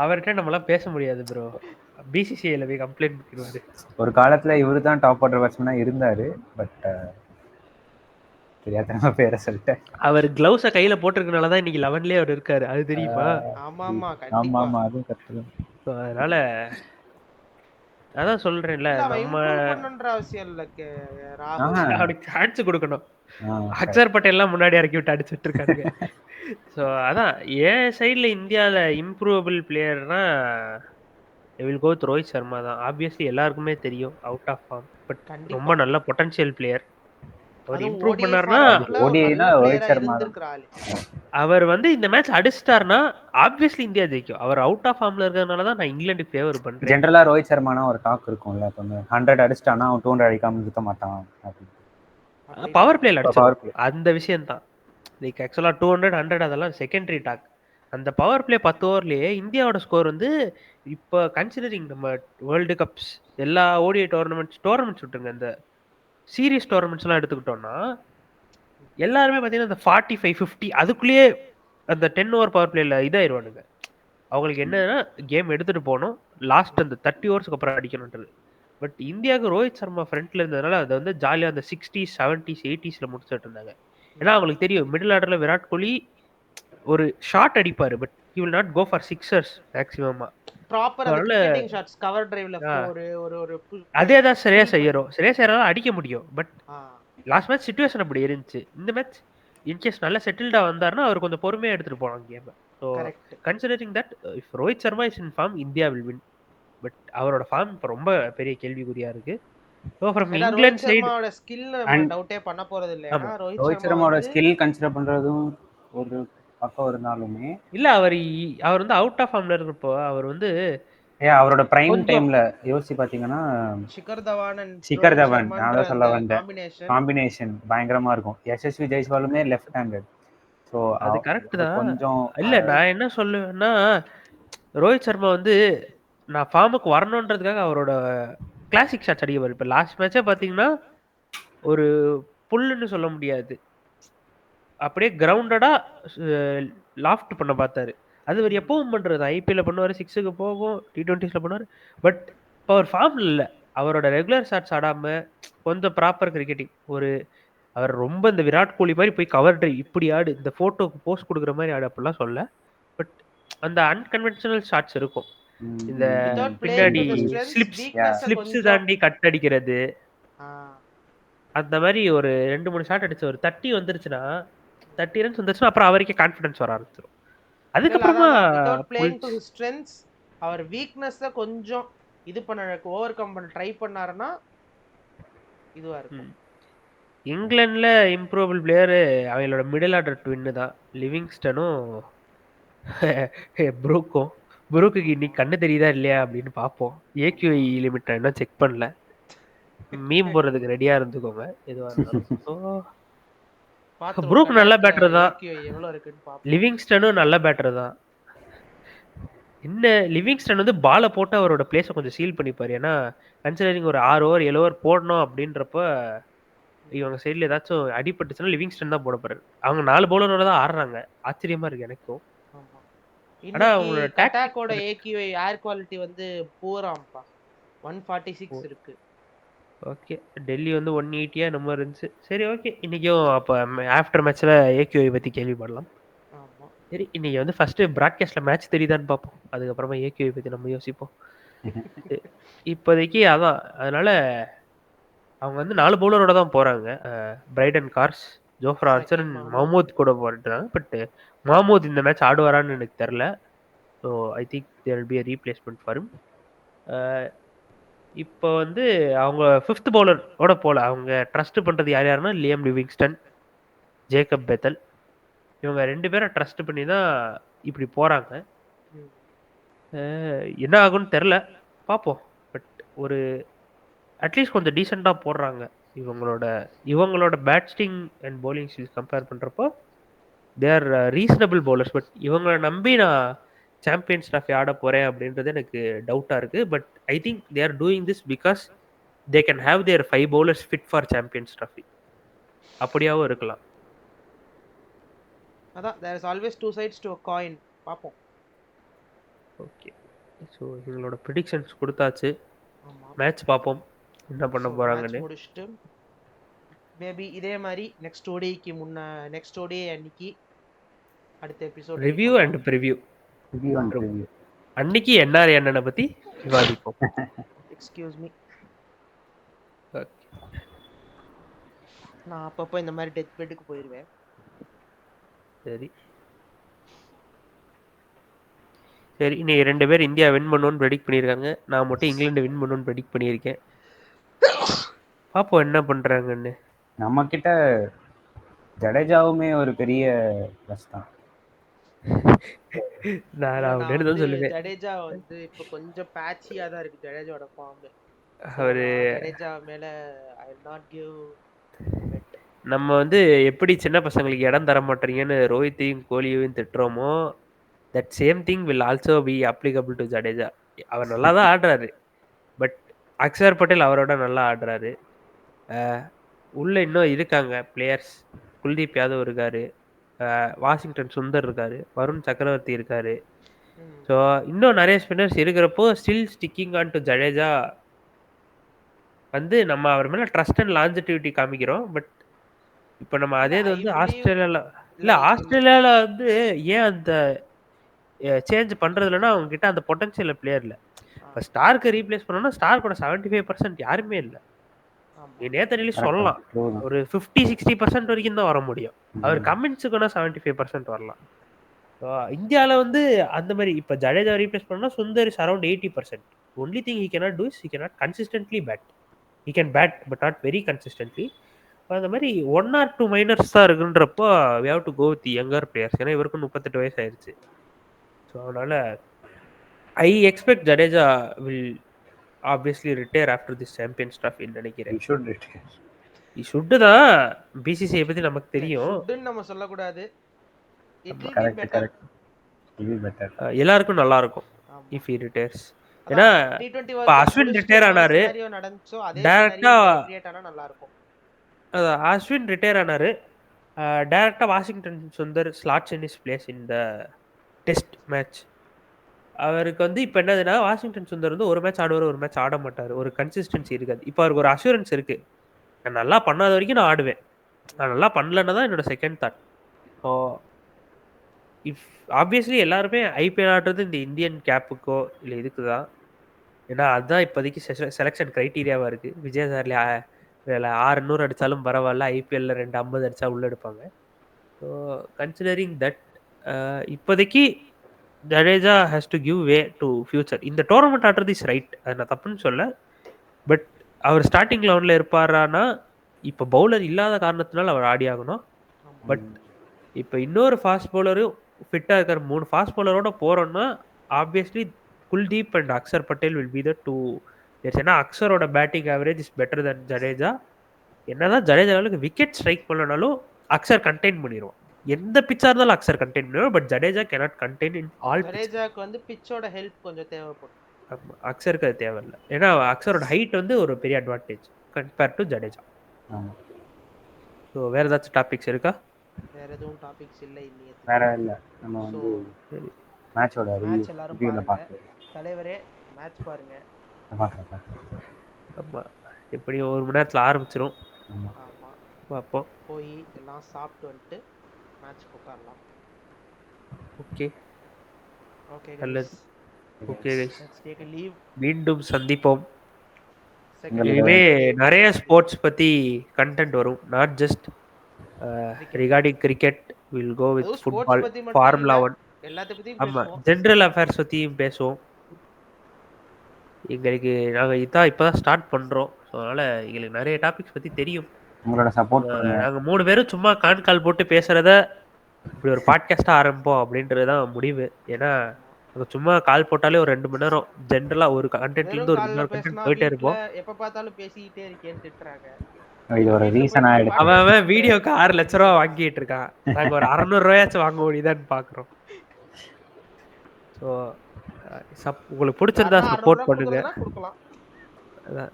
அவர்கிட்ட நம்மளாம் பேச முடியாது ப்ரோ. பிசிசிஐல போய் கம்ப்ளைண்ட் பண்ணிடுவாரு. ஒரு காலத்துல இவரு தான் டாப் ஆர்டர் பேட்ஸ்மேனா இருந்தாரு. பட் தெரியாதனமா பேரை சொல்லிட்டேன். அவர் கிளவுஸ கையில போட்டிருக்கனால தான் இன்னைக்கு 11லயே அவர் இருக்காரு. அது தெரியுமா? ஆமா ஆமா ஆமா கண்டிப்பா. ஆமா அதுவும் கரெக்ட். So, அதனால அதான் சொல்றேன்ல, இல்ல அவன் நம்ம இம்ப்ரூவ் பண்ணணும்ன்ற அவசியம் இல்ல ராகுல். அவனுக்கு சான்ஸ் கொடுக்கணும். அக்சர் பட்டேல்லாம் முன்னாடி இறக்கி விட்டு அடிச்சுட்டு இருக்கானுங்க. ஸோ அதான் என் சைடில் இந்தியாவில் இம்ப்ரூவபிள் பிளேயர்னா will go with Rohit Sharma தான். ஆப்வியஸ்லி எல்லாருக்குமே தெரியும் அவுட் ஆஃப் ஃபார்ம், பட் கண்டிப்பா. ரொம்ப நல்ல பொட்டன்ஷியல் பிளேயர். அவர் அதுவும் இம்ப்ரூவ் ODI பண்ணார்னா ஃபார்மட்ல ஒரு ஓடிஐனா நல்ல ரோஹித் பிளேயரா சர்மா தான். இருந்திருக்கிற ஆளு. அவர் வந்து இந்த மேட்ச் அடிச்சிட்டாருன்னா ஆப்வியஸ்லி இந்தியா ஜெயிக்கும். அவர் அவுட் ஆஃப் ஃபார்ம்ல இருக்கிறதுனால தான் நான் இங்கிலாந்துக்கு ஃபேவர் பண்றேன். ஜென்ரலா ரோஹித் சர்மானா ஒரு டாக் இருக்கும்ல, இப்போ 100 அடிச்சிட்டானா அவன் 200 அடிக்காம நிறுத்த மாட்டான் அப்படின்னு. பவர் பிளேல Power அடிச்சிடும் play. அந்த விஷயம் தான். லைக் ஆக்சுவலாக 200 100 அதெல்லாம் செகண்டரி டாக். அந்த பவர் பிளே 10 ஓவர்லேயே இந்தியாவோட ஸ்கோர் வந்து இப்போ கன்சிடரிங் நம்ம வேர்ல்டு கப்ஸ் எல்லா ஓடிஐ டோர்னமெண்ட்ஸ் விட்டுருங்க, இந்த சீரீஸ் டோர்னமெண்ட்ஸ்லாம் எடுத்துக்கிட்டோம்னா எல்லாருமே பார்த்தீங்கன்னா இந்த 45 50 அதுக்குள்ளேயே அந்த 10 ஓவர் பவர் பிளேல இதாயிருவானுங்க. அவங்களுக்கு என்னன்னா கேம் எடுத்துட்டு போகணும், லாஸ்ட் அந்த 30 ஓவர்ஸ்க்கு அப்புறம் அடிக்கணுன்றது. பட் இந்தியாவுக்கு ரோஹித் சர்மா ஃப்ரண்ட்ல இருந்ததுனால அதை வந்து ஜாலியாக அந்த 60s 70s 80sல முடிச்சுட்டு இருந்தாங்க. ஏன்னா அவங்களுக்கு தெரியும் மிடில் ஆர்டர்ல விராட் கோலி ஒரு ஷாட் அடிப்பாரு, but he will not go for sixers மேக்ஸிமமா. ப்ராப்பர் அந்த கிரிக்கெட்டிங் ஷாட்ஸ் கவர் டிரைவ்ல ஒரு அதே தான் சரியா செய்யறோம். சரியா செய்யறதால அடிக்க முடியும். But ah last match situation அப்படி இருந்துச்சு. இந்த மேட்ச் இன்கேஸ் நல்லா செட்டில்டா வந்தாருன்னா அவர் கொஞ்சம் பொறுமையா எடுத்துட்டு போனாங்க game. So correct. Considering that if Rohit Sharma is in form India will win. But அவரோட ஃபார்ம் இப்போ ரொம்ப பெரிய கேள்விக்குறியா இருக்கு. ஸோ ஃப்ரம் ஏன்னா ரோஹித் இங்கிலாந்து சைடு சர்மாவோட ஸ்கில் நம்ம டவுட்டே பண்ண போறது இல்ல. ஏன்னா ரோஹித் ரோஹித் சர்மாவோட சர்மா ஸ்கில் கன்சிடர் பண்றதும் ஒரு பக்கம் இருந்தாலுமே இல்ல அவர் வந்து அவுட் ஆஃப் ஃபார்ம்ல இருக்கப்போ அவர் வந்து அவரோட பிரைம் கொஞ்சம் டைம்ல யோசிச்சு பாத்தீங்கன்னா ஷிகர் தவான் and ஷிகர் ரோஹித் தவன் சர்மான்ற நான் தான் சொல்ல அந்த வந்தேன். காம்பினேஷன் பயங்கரமா இருக்கும். யசஸ்வி ஜெய்ஸ்வாலுமே லெஃப்ட் ஹேண்டட். ஸோ அது கரெக்ட் தான். கொஞ்சம் இல்ல நான் என்ன சொல்லுவேன்னா ரோஹித் சர்மா வந்து நான் ஃபார்முக்கு வரணுன்றதுக்காக அவரோட கிளாசிக் ஷாட்ஸ் அடிக்க. இப்போ லாஸ்ட் மேட்சே பார்த்தீங்கன்னா ஒரு புல்லுன்னு சொல்ல முடியாது, அப்படியே கிரவுண்டடா லாஃப்ட் பண்ண பார்த்தாரு. அது அவர் எப்பவும் பண்றது. ஐபிஎல்ல பண்ணுவாரு, 6க்கு போகும், T20ஸ்ல பண்ணுவாரு. பட் இப்போ அவர் ஃபார்ம்ல இல்லை. அவரோட ரெகுலர் ஷாட்ஸ் ஆடாம கொஞ்சம் ப்ராப்பர் கிரிக்கெட்டிங், ஒரு அவர் ரொம்ப இந்த விராட் கோலி மாதிரி போய் கவர் டிரைவ் இப்படி ஆடு, இந்த போட்டோக்கு போஸ்ட் கொடுக்குற மாதிரி ஆடு அப்படிலாம் சொல்ல. பட் அந்த அன்கன்வென்ஷனல் ஷாட்ஸ் இருக்கும். இந்த பின்னாடி ஸ்லிப்ஸ் தாண்டி கட் அடிக்கிறது, அந்த மாதிரி ஒரு 2-3 ஷாட் அடிச்சு ஒரு 30 வந்துருச்சுன்னா 30 ரன்ஸ் வந்துருச்சுன்னா அப்புறம் அவருக்கே கான்ஃபிடன்ஸ் வர ஆரம்பிச்சிடும். அதுக்கப்புறமா அவர் வீக்னஸ் கொஞ்சம் இது பண்ண ஓவர் கம் பண்ண ட்ரை பண்ணாருன்னா இதுவா இருக்கும். இங்கிலாந்துல இம்ப்ரூவபிள் பிளேயரு அவங்களோட மிடில் ஆர்டர் ட்வின்னு தான், லிவிங்ஸ்டனும் ப்ரூக்கும். ப்ரூக்கு இன்னைக்கு கண்ணு தெரியுதா இல்லையா அப்படின்னு பார்ப்போம். ஏக்யூஐ லிமிட் இன்னும் செக் பண்ணல, மீம் போடுறதுக்கு ரெடியா இருந்துக்கோங்க எதுவா இருந்தாலும். ப்ரூக் நல்ல பேட்டர் தான், லிவிங்ஸ்டனும் நல்ல பேட்டர் தான். என்ன லிவிங்ஸ்டன் வந்து பாலை போட்டு அவரோட பிளேஸை கொஞ்சம் சீல் பண்ணிப்பாரு. ஏன்னா கன்சிடரிங் ஒரு 6 ஓவர் 7 ஓவர் போடணும் அப்படின்றப்ப இவங்க சைடில் ஏதாச்சும் அடிபட்டுச்சுன்னா லிவிங்ஸ்டன் தான் போட போறாரு. அவங்க 4 பவுலரோட தான் ஆடுறாங்க. ஆச்சரியமா இருக்கு எனக்கும். ஆனா அவங்களோட அட்டாக்கோட ஏக்யூஐ ஏர் குவாலிட்டி வந்து பூராம்பா 146 இருக்கு. ஓகே, டெல்லி வந்து 180 நம்ம இருந்துச்சு. சரி ஓகே, இன்னைக்கும் அப்போ ஆஃப்டர் மேட்ச்ல ஏக்யூஐ பத்தி கேள்விப்படலாம். சரி, இன்னைக்கு வந்து ஃபர்ஸ்ட் பிராட்காஸ்ட்ல மேட்ச் தெரியுதான்னு பார்ப்போம், அதுக்கப்புறமா ஏக்யூஐ பத்தி நம்ம யோசிப்போம். இப்போதைக்கு அதான். அதனால அவங்க வந்து 4 பவுலரோட தான் போறாங்க. Brydon Carse, Jofra Archer, Mahmood கூட போறாங்க. பட் மஹமூத் இந்த மேட்ச் ஆடுவாரான்னு எனக்கு தெரியல. So I think there will be a replacement for him. இப்போ வந்து அவங்க 5th பவுலரோட போல. அவங்க ட்ரஸ்ட் பண்றது யாருன்னா லியம் லிவிங்ஸ்டன், ஜேக்கப் பெத்தல், இவங்க 2 பேரை ட்ரஸ்ட் பண்ணி தான் இப்படி போறாங்க. என்ன ஆகும்னு தெரில, பார்ப்போம். பட் ஒரு அட்லீஸ்ட் கொஞ்சம் டீசெண்டாக போடுறாங்க. இவங்களோட பேட்ஸ்டிங் அண்ட் பவுலிங் ஸ்கில்ஸ் கம்பேர் பண்ணுறப்போ they are reasonable bowlers. But இவங்களை நம்பி நான் சாம்பியன்ஸ் ட்ராஃபி ஆட போறேன் அப்படின்றது எனக்கு டவுட்டா இருக்கு. But I think they are doing this because they can have their 5 bowlers fit for Champions Trophy. அப்படியாவும் இருக்கலாம். அதான் there is always two sides to coin. பார்ப்போம். ஓகே, ஸோ எங்களோட ப்ரிடிக்ஷன்ஸ் கொடுத்தாச்சு. ஆமா, மேட்ச் பார்ப்போம் என்ன பண்ண மேட்ச் போறாங்கன்னு. முடிச்சுட்டு மேபி இதே மாதிரி நெக்ஸ்ட் ஓடி அன்னைக்கு அடுத்த episode review and preview review and review. அன்னைக்கு என்ஆர் என்னனை பத்தி விவாதிப்போம். Excuse me, Okay. நான் அப்பப்போ இந்த மாதிரி டெத் பெட்டுக்கு போயிடுவேன். சரி சரி, இன்னைக்கு 2 பேர் இந்தியா வின் பண்ணுவோன்னு ப்ரெடிக்ட் பண்ணியிருக்காங்க. நான் மட்டும் இங்கிலாந்து வின் பண்ணுவோன்னு ப்ரெடிக்ட் பண்ணியிருக்கேன். பார்ப்போம் என்ன பண்றாங்கன்னு. நம்ம கிட்ட ஜடேஜாவுமே ஒரு பெரிய ப்ளஸ் தான். நான் நான் ஒன்று தான் வந்து சொல்லுவேன். ஜடேஜா வந்து இப்போ கொஞ்சம் பேட்சியா தான் இருக்கு ஜடேஜாவோட ஃபார்ம். அவரு ஜடேஜா மேல I will not give bet. நம்ம வந்து எப்படி சின்ன பசங்களுக்கு இடம் தர மாட்டீங்கன்னு ரோஹித்தையும் கோலியையும் திட்டுறோமோ, that same thing will also be applicable to Jadeja. அவர் நல்லா தான் ஆடுறாரு, பட் அக்ஷர் பட்டேல் அவரோட நல்லா ஆடுறாரு. உள்ள இன்னும் இருக்காங்க பிளேயர்ஸ். குல்தீப் யாதவ் இருக்காரு, வாஷிங்டன் சுந்தர் இருக்காரு, வருண் சக்கரவர்த்தி இருக்காரு. ஸோ இன்னும் நிறைய ஸ்பின்னர்ஸ் இருக்கிறப்போ still sticking on to Jadeja வந்து நம்ம அவர் மேலே ட்ரஸ்ட் அண்ட் லாஞ்சிட்டிவிட்டி காமிக்கிறோம். பட் இப்போ நம்ம அதே இது வந்து ஆஸ்திரேலியாவில் வந்து ஏன் அந்த சேஞ்ச் பண்ணுறதுலன்னா அவங்க கிட்ட அந்த பொட்டன்ஷியல் பிளேயர் இல்லை. இப்போ ஸ்டார்க்கு ரீப்ளேஸ் பண்ணோம்னா ஸ்டார் கூட 75% யாருமே இல்லை. நீ நேத்தனிலே சொல்லலாம் ஒரு 50-60% வரைக்கும் தான் வர முடியும். அவர் கமெண்ட்ஸுக்குன்னா 75% வரலாம். இந்தியாவில் வந்து அந்த மாதிரி இப்போ ஜடேஜா ரீப்ளேஸ் பண்ணா Sundar is around 80%. Only thing he cannot do is he cannot consistently bat. He can bat but not very consistently. அந்த மாதிரி 1 or 2 மைனர்ஸ் தான் இருக்குன்றப்போ we have to go with younger players. ஏன்னா இவருக்கும் 38 வயசு ஆயிடுச்சு. ஸோ அதனால I expect Jadeja will obviously retire after this Champions ட்ராஃபின்னு நினைக்கிறேன். ஷுட்டு தான். பிசிசிஐ பத்தி நமக்கு தெரியும். நம்ம சொல்லக்கூடாது. எல்லாருக்கும் நல்லா இருக்கும் இஃப் ஹி ரிட்டையர்ஸ். ஏன்னா இப்போ அஸ்வின் ரிட்டையர் ஆனாரு, டைரக்டா அஸ்வின் ரிட்டையர் ஆனாரு, டைரக்டா Washington Sundar slots in his place in the test match. அவருக்கு வந்து இப்போ என்னதுன்னா வாஷிங்டன் சுந்தர் வந்து ஒரு மேட்ச் ஆடுவார், ஒரு மேட்ச் ஆட மாட்டார். ஒரு கன்சிஸ்டன்சி இருக்காது. இப்போ அவருக்கு ஒரு அஷூரன்ஸ் இருக்கு, நான் நல்லா பண்ணாத வரைக்கும் நான் ஆடுவேன், நான் நல்லா பண்ணலன்னா தான் என்னோட second thought. So if obviously எல்லாருமே ஐபிஎல் ஆடுறது இந்த இந்தியன் கேப்புக்கோ இல்லை இதுக்கு தான். ஏன்னா அதுதான் இப்போதைக்கு செலெக்ஷன் க்ரைட்டீரியாவாக இருக்குது. விஜயசாரில் 600 அடித்தாலும் பரவாயில்ல, ஐபிஎல்ல 250 அடித்தா உள்ளே எடுப்பாங்க. ஸோ கன்சிடரிங் தட் இப்போதைக்கு Jadeja has to give way to future. இந்த டோர்னமெண்ட் ஆடுறது இஸ் ரைட், அது நான் தப்புன்னு சொல்ல. பட் அவர் ஸ்டார்டிங் லெவனில் இருப்பாரானா இப்போ பவுலர் இல்லாத காரணத்தினால அவர் ஆடி ஆகணும். பட் இப்போ இன்னொரு ஃபாஸ்ட் பவுலரும் ஃபிட்டாக இருக்கிற 3 ஃபாஸ்ட் பவுலரோட போகிறோன்னா obviously Kuldeep and Axar Patel will be the 2 players. ஏன்னா அக்ஷரோட batting average is better then Jadeja. என்னதான் ஜடேஜா லெவலுக்கு விக்கெட் ஸ்ட்ரைக் பண்ணலனாலும் அக்ஷர் கண்டெயின் பண்ணிடுவான். எந்த பிச்சா இருந்தாலும் அக்ஷர் கண்டெயின் பண்ணிடுவான். But Jadeja cannot contain in all. ஜடேஜாக்கு வந்து பிச்சோட ஹெல்ப் கொஞ்சம் தேவைப்படும். அக்ஷருக்கு அது தேவையில்லை. ஏன்னா அக்ஷரோட ஹைட் வந்து ஒரு பெரிய advantage compare to Jadeja. So வேற ஏதாச்சும் டாபிக்ஸ் இருக்கா? வேற எதுவும் டாபிக்ஸ் இல்லை இன்னைக்கு. வேற இல்ல. நம்ம வந்து மேட்சோட மேட்ச் எல்லாரும் பாருங்க. தலைவரே மேட்ச் பாருங்க. ஆமா, எப்படி 1 மணி நேரத்துல ஆரம்பிச்சிரும். ஆமா, பாப்போம். போய் எல்லாம் சாப்பிட்டு வந்துட்டு மேட்ச் உட்காரலாம். ஓகே ஓகே நல்லது. Okay guys, let's take a leave. மீண்டும் சந்திப்போம். இனிமே நிறைய ஸ்போர்ட்ஸ் பத்தி கண்டென்ட் வரும். Not just regarding cricket, will go with football, formula 1, எல்லாத்த பத்தியும் ஆமா பேசுவோம். ஜெனரல் அஃபேர்ஸ் பத்தியும் பேசுவோம். எங்களுக்கு நாங்கள் இப்போதான் ஸ்டார்ட் பண்ணுறோம். ஸோ அதனால் எங்களுக்கு நிறைய டாபிக்ஸ் பற்றி தெரியும். உங்களோட சப்போர்ட் நாங்கள் 3 பேரும் சும்மா கால் போட்டு பேசுகிறத இப்படி ஒரு பாட்காஸ்ட்டாக ஆரம்பிப்போம் அப்படின்றது தான் முடிவு. ஏன்னா நாங்கள் சும்மா கால் போட்டாலே ஒரு 2 மணி நேரம் ஜென்ரலாக ஒரு கண்டென்ட்லேருந்து ஒரு 2 மணி நேரம் கண்டென்ட் போயிட்டே இருப்போம். எப்போ பார்த்தாலும் பேசிக்கிட்டே இருக்கேன்னு திட்டுறாங்க. இது ஒரு ரீசன் ஆயிடுச்சு. அவன் வீடியோக்கு 6 லட்ச ரூபா வாங்கிட்டு இருக்கான். நாங்கள் ஒரு 600 ரூபாயாச்சும் வாங்க முடியுதான்னு பார்க்குறோம். ஸோ உங்களுக்கு பிடிச்சிருந்தா யாருன்னா சப்போர்ட் 600 பண்ணுங்க. குடுக்குறதுனா குடுக்கலாம். அதான்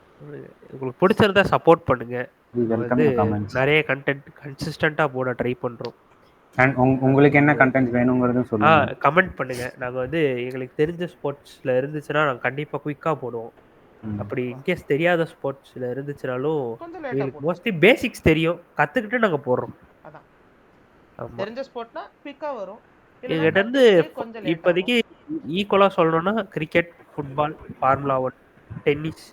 உங்களுக்கு பிடிச்சிருந்தா சப்போர்ட் பண்ணுங்க. We நம்ம welcome வந்து your comments. நிறைய கண்டென்ட் கன்சிஸ்டண்டா போட ட்ரை பண்றோம். And உங்களுக்கு என்ன கண்டென்ட் வேணுங்கிறதும் சொல்லுங்க. கமெண்ட் பண்ணுங்க. நாங்க வந்து எங்களுக்கு தெரிஞ்ச ஸ்போர்ட்ஸ்ல இருந்துச்சுன்னா நாங்க கண்டிப்பா குயிக்கா போடுவோம். ம். அப்படி இன்கேஸ் தெரியாத ஸ்போர்ட்ஸ்ல இருந்துச்சுனாலும் கொஞ்சம் லேட்டா எங்களுக்கு போடுவோம். மோஸ்ட்லி பேசிக்ஸ் தெரியும். கத்துக்கிட்டு நாங்க போடுறோம். அதான். ஆமா. தெரிஞ்ச ஸ்போர்ட்னா குயிக்கா வரும். இல்லனா எங்ககிட்ட இருந்து கத்துக்கிறதுக்கு கொஞ்சம் லேட் ஆகும். இப்போதைக்கு ஈக்குவலா சொல்லணும்னா கிரிக்கெட், ஃபுட்பால், ஃபார்முலா 1, டென்னிஸ்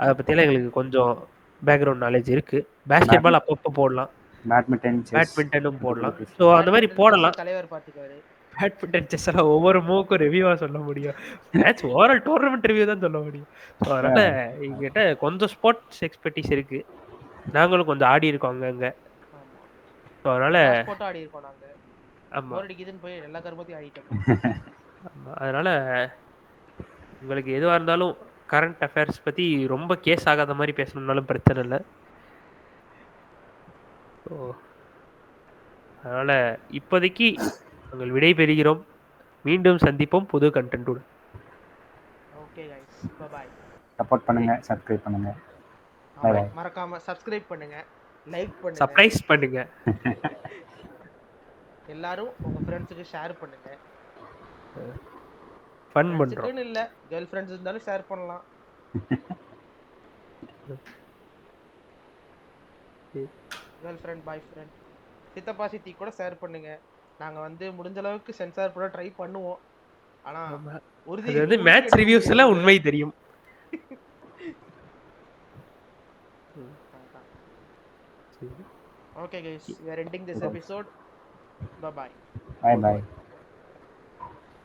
அத பத்திலாம் எங்களுக்கு கொஞ்சம் பேக்ரவுண்ட் நாலேஜ் இருக்கு. பாஸ்கெட் பால் அப்பப்போ போடலாம். பேட்மிண்டன், செஸ், பேட்மிண்டனும் போடலாம். ஸோ அந்த மாதிரி பேட்மிண்டன் போடலாம். தலைவர் பாத்துக்குவாரு. பேட்மிண்டன், செஸ் எல்லாம் ஒவ்வொரு மூவுக்கும் ரிவ்யூவா சொல்ல முடியும். மேட்ச் ஓவரால் டோர்னமெண்ட் ரிவ்யூ தான் சொல்ல முடியும். ஸோ அதனால எங்ககிட்ட கொஞ்சம் ஸ்போர்ட்ஸ் எக்ஸ்பர்டீஸ் இருக்கு. நாங்களும் கொஞ்சம் ஆடி இருக்கோம் அங்கங்க. ஆமா. ஸோ அதனால எல்லா ஸ்போர்ட்டும் ஆடி இருக்கோம் நாங்க. ஆமா. போர் அடிக்குதுன்னு போய் எல்லா கருமத்தையும் ஆடிட்டோம். ஆமா. அதனால உங்களுக்கு எதுவா இருந்தாலும் கரண்ட் அஃபேர்ஸ் பத்தி ரொம்ப கேஸ் ஆகாத மாதிரி பேசணும்னாலும் பிரச்சனை இல்லை. ஸோ அதனால இப்போதைக்கு நாங்கள் விடைபெறுகிறோம். மீண்டும் சந்திப்போம் புது கண்டென்ட்டுடன். Okay guys, bye bye. Support பண்ணுங்க, சப்ஸ்கிரைப் பண்ணுங்க. Bye bye. மறக்காம சப்ஸ்கிரைப் பண்ணுங்க, லைக் பண்ணுங்க. சர்ப்ரைஸ் பண்ணுங்க. எல்லாரும் உங்க ஃப்ரெண்ட்ஸ்க்கு ஷேர் பண்ணுங்க. ஃபன் பண்றோம். ஃப்ரெண்ட்ஸ்க்குன்னு இல்ல, கேர்ள் ஃப்ரெண்ட்ஸ் இருந்தாலும் ஷேர் பண்ணலாம். கேர்ள் ஃப்ரெண்ட், பாய் ஃப்ரெண்ட், சித்தப்பா சித்தி கூட ஷேர் பண்ணுங்க. நாங்க வந்து முடிஞ்ச அளவுக்கு சென்சார் போட ட்ரை பண்ணுவோம். ஆனா உறுதி அது வந்து மேட்ச் ரிவ்யூஸ்ல உண்மை தெரியும். Okay guys, we are ending this episode. Bye bye. Bye bye.